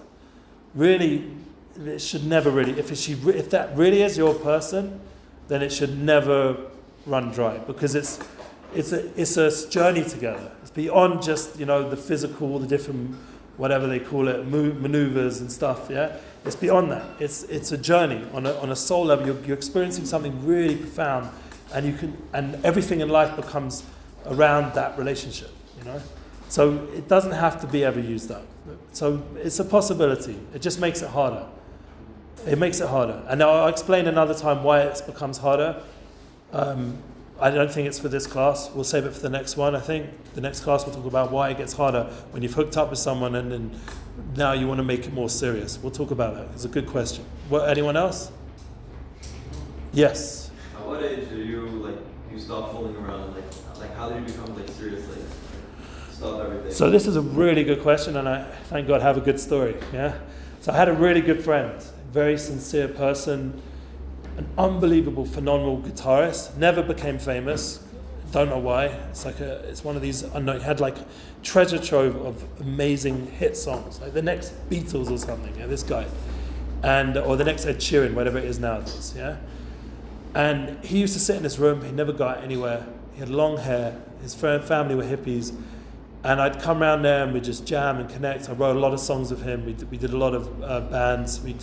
Really, it should never really, if that really is your person, then it should never run dry, because it's a journey together. It's beyond just, the physical, the different, whatever they call it, maneuvers and stuff, yeah? It's beyond that. It's a journey on a soul level. You're experiencing something really profound, and everything in life becomes around that relationship, So it doesn't have to be ever used up. So it's a possibility. It just makes it harder. It makes it harder. And now I'll explain another time why it becomes harder. I don't think it's for this class. We'll save it for the next one, I think. The next class we'll talk about why it gets harder when you've hooked up with someone and then now you want to make it more serious. We'll talk about that. It's a good question. Anyone else? Yes. At what age do you stop fooling around? Like how did you become serious? Stop everything. So this is a really good question, and I thank God have a good story. Yeah. So I had a really good friend, very sincere person, an unbelievable, phenomenal guitarist. Never became famous. Don't know why. It's one of these unknown. He had treasure trove of amazing hit songs, like the next Beatles or something. Yeah, this guy, or the next Ed Sheeran, whatever it is nowadays. Yeah. And he used to sit in his room. He never got anywhere. He had long hair. His family were hippies. And I'd come around there and we'd just jam and connect. I wrote a lot of songs with him. We did a lot of bands. He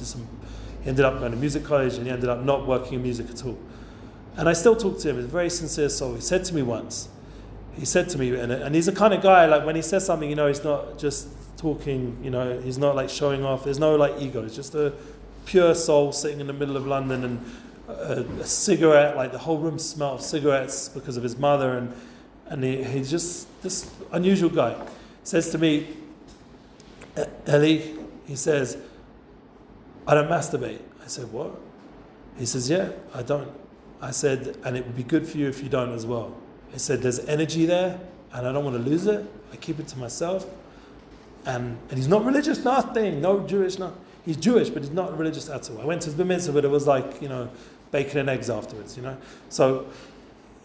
ended up going to music college and he ended up not working in music at all. And I still talk to him. He's a very sincere soul. He said to me, and he's the kind of guy, when he says something, he's not just talking, he's not showing off. There's no ego. It's just a pure soul sitting in the middle of London and a cigarette, the whole room smelled of cigarettes because of his mother, and he's just this unusual guy. Says to me, Eli, he says, I don't masturbate. I said, what? He says, yeah, I don't. I said, and it would be good for you if you don't as well. He said, there's energy there, and I don't want to lose it. I keep it to myself. And he's not religious, nothing, no Jewish, no. He's Jewish, but he's not religious at all. I went to his bar mitzvah, but it was bacon and eggs afterwards, So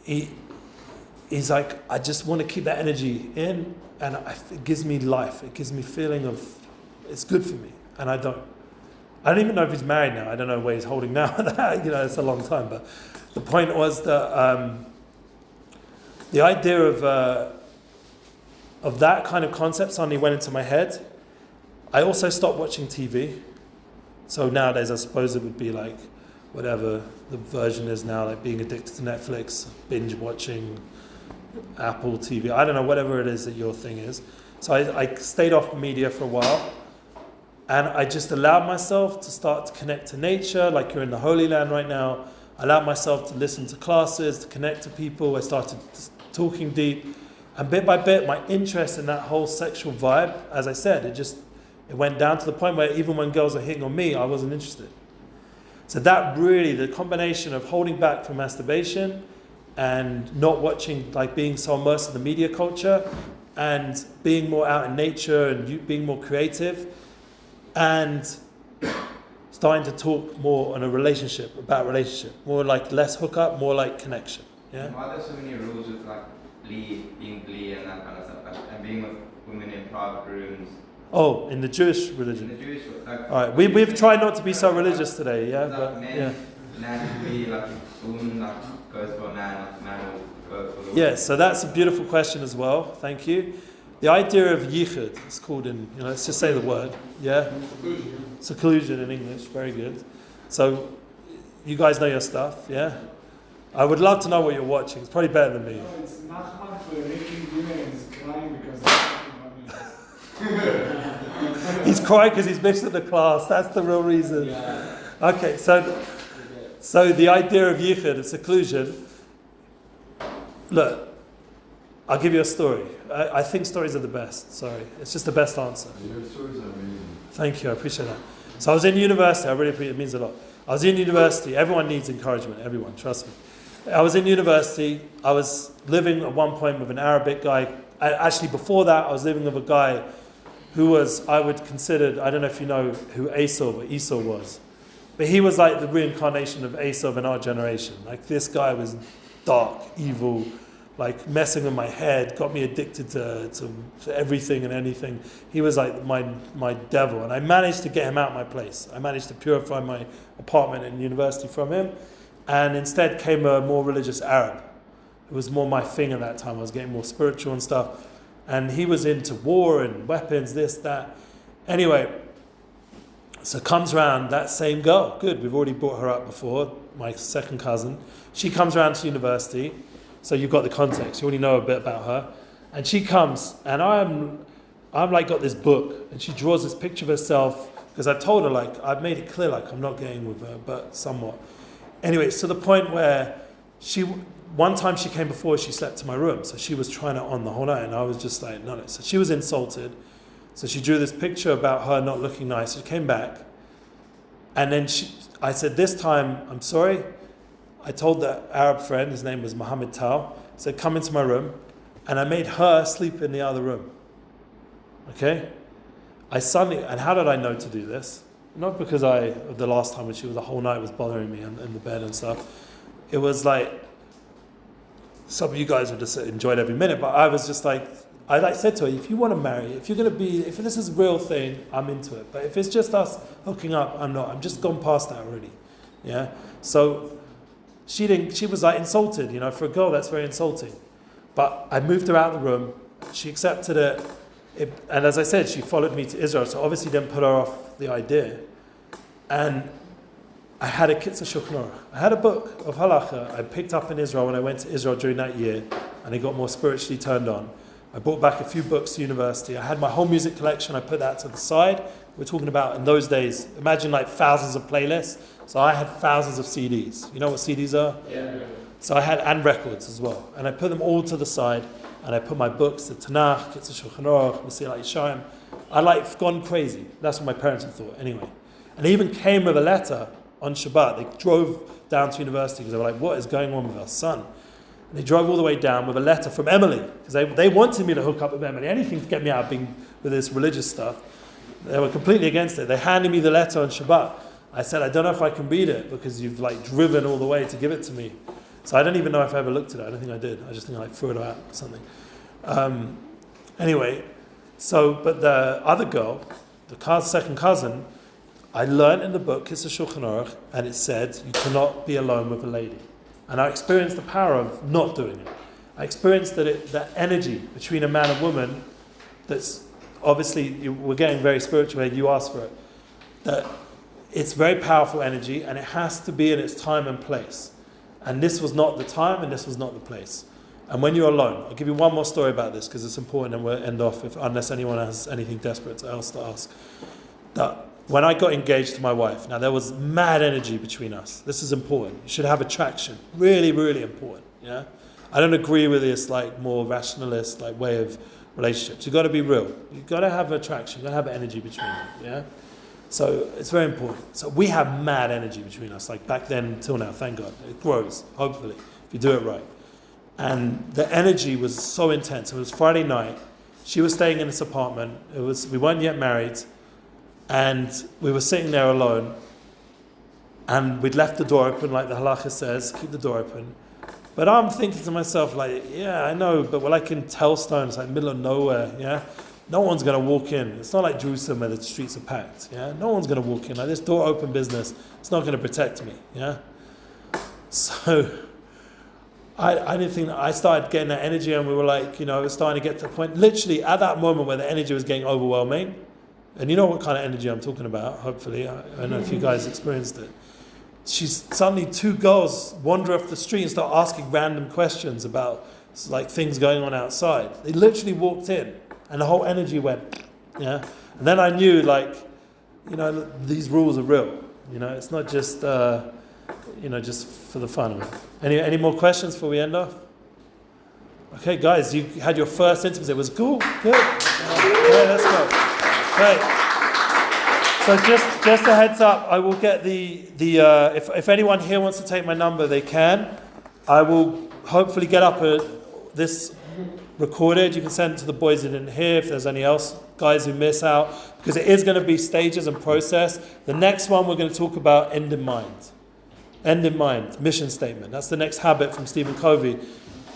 he's like, I just want to keep that energy in, and it gives me life. It gives me feeling of, it's good for me, and I don't even know if he's married now. I don't know where he's holding now. It's a long time, but the point was that the idea of that kind of concept suddenly went into my head. I also stopped watching TV. So nowadays, I suppose it would be whatever the version is now, being addicted to Netflix, binge watching Apple TV. I don't know, whatever it is that your thing is. So I stayed off media for a while, and I just allowed myself to start to connect to nature, like you're in the Holy Land right now. I allowed myself to listen to classes, to connect to people. I started talking deep, and bit by bit, my interest in that whole sexual vibe, as I said, it went down to the point where even when girls were hitting on me, I wasn't interested. So that really, the combination of holding back from masturbation and not watching, being so immersed in the media culture, and being more out in nature and being more creative, and starting to talk more on about relationship, more less hookup, more connection. Yeah. Why are there so many rules with being Bnei and that kind of stuff, and being with women in private rooms? Oh, in the Jewish religion. In the Jewish, all right, we've tried not to be so religious today, yeah, but men to be woman goes for a man will go for the woman. Yeah, so that's a beautiful question as well. Thank you. The idea of yichud, it's called let's just say the word, yeah? Seclusion in English, very good. So, you guys know your stuff, yeah? I would love to know what you're watching. It's probably better than me. No, it's Nachman for raping women and he's crying because they're fucking honest. He's crying because he's missed the class. That's the real reason. Yeah. Okay, so the idea of yichud, of seclusion. Look, I'll give you a story. I think stories are the best. Sorry, it's just the best answer. Your stories are amazing. Thank you, I appreciate that. So I was in university. I really appreciate it. It means a lot. I was in university. Everyone needs encouragement. Everyone, trust me. I was in university. I was living at one point with an Arabic guy. Actually, before that, I was living with a guy who was, I would consider, I don't know if you know who Esau was, but he was like the reincarnation of Esau in our generation. Like, this guy was dark, evil, like messing with my head, got me addicted to everything and anything. He was like my devil, and I managed to get him out of my place. I managed to purify my apartment in university from him, and instead came a more religious Arab. It was more my thing at that time. I was getting more spiritual and stuff, and he was into war and weapons, this, that. Anyway, so comes round that same girl. Good, we've already brought her up before, my second cousin. She comes round to university, so you've got the context. You already know a bit about her. And she comes, and I'm like got this book, and she draws this picture of herself, because I've told her, like, I've made it clear, like, I'm not getting with her, but somewhat. Anyway, it's to the point where one time she came before, she slept in my room, so she was trying it on the whole night, and I was just like, no. So she was insulted. So she drew this picture about her not looking nice. She came back, and then I said, this time, I'm sorry. I told the Arab friend, his name was Mohammed Tal, said, come into my room, and I made her sleep in the other room. Okay? And how did I know to do this? Not because the last time when she was the whole night was bothering me in the bed and stuff. It was like, some of you guys would have enjoyed every minute, but I was just like, I said to her, if you want to marry, if this is a real thing, I'm into it. But if it's just us hooking up, I'm not. I'm just gone past that already. Yeah? So she was like insulted, for a girl that's very insulting. But I moved her out of the room, she accepted it, and as I said, she followed me to Israel, so obviously didn't put her off the idea. And I had a Kitzur Shulchan Aruch. I had a book of halacha I picked up in Israel when I went to Israel during that year, and it got more spiritually turned on. I brought back a few books to university. I had my whole music collection. I put that to the side. We're talking about, in those days, imagine like thousands of playlists. So I had thousands of CDs. You know what CDs are? Yeah. So I had, and records as well. And I put them all to the side, and I put my books, the Tanakh, Kitzur Shulchan Aruch, Mesilat Yesharim. I gone crazy. That's what my parents had thought anyway. And they even came with a letter on Shabbat. They drove down to university because they were like, what is going on with our son? And they drove all the way down with a letter from Emily, because they wanted me to hook up with Emily, anything to get me out of being with this religious stuff. They were completely against it. They handed me the letter on Shabbat. I said, I don't know if I can read it, because you've like driven all the way to give it to me. So I don't even know if I ever looked at it. I don't think I did. I just think I threw it out or something. Anyway, but the other girl, the second cousin, I learned in the book, Kitzur Shulchan Aruch, and it said, you cannot be alone with a lady. And I experienced the power of not doing it. I experienced that energy between a man and woman, that's obviously, we're getting very spiritual here, you asked for it, that it's very powerful energy, and it has to be in its time and place. And this was not the time, and this was not the place. And when you're alone, I'll give you one more story about this, because it's important, and we'll end off, unless anyone has anything desperate else to ask. That when I got engaged to my wife, now there was mad energy between us. This is important. You should have attraction. Really, really important. Yeah, I don't agree with this like more rationalist like way of relationships. You've got to be real. You've got to have attraction. You've got to have energy between you. Yeah, so it's very important. So we have mad energy between us. Like back then till now, thank God. It grows, hopefully, if you do it right. And the energy was so intense. It was Friday night. She was staying in this apartment. We weren't yet married. And we were sitting there alone, and we'd left the door open, like the halacha says, keep the door open. But I'm thinking to myself, like, yeah, I know, but we're like in Telstone, it's like middle of nowhere, yeah? No one's going to walk in. It's not like Jerusalem where the streets are packed, yeah? No one's going to walk in. Like this door open business, it's not going to protect me, yeah? So I didn't think, I started getting that energy, and we were like, it was starting to get to the point, literally at that moment where the energy was getting overwhelming. And you know what kind of energy I'm talking about, hopefully. I don't know if you guys experienced it. Suddenly two girls wander off the street and start asking random questions about like things going on outside. They literally walked in and the whole energy went, yeah. And then I knew these rules are real. It's not just, just for the fun of it. Any more questions before we end off? Okay, guys, you had your first intimacy. It was cool. Good. Okay, let's go. Right. So just a heads up, I will get the if anyone here wants to take my number, they can. I will hopefully get up this recorded. You can send it to the boys who didn't hear, if there's any else guys who miss out, because it is going to be stages and process. The next one we're going to talk about end in mind. End in mind, mission statement. That's the next habit from Stephen Covey.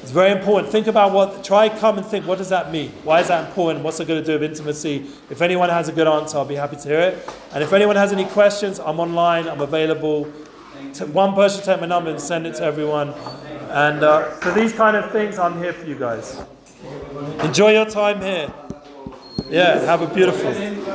It's very important. Think about come and think, what does that mean? Why is that important? What's it going to do with intimacy? If anyone has a good answer, I'll be happy to hear it. And if anyone has any questions, I'm online, I'm available. One person take my number and send it to everyone. And for these kind of things, I'm here for you guys. Enjoy your time here. Yeah, have a beautiful.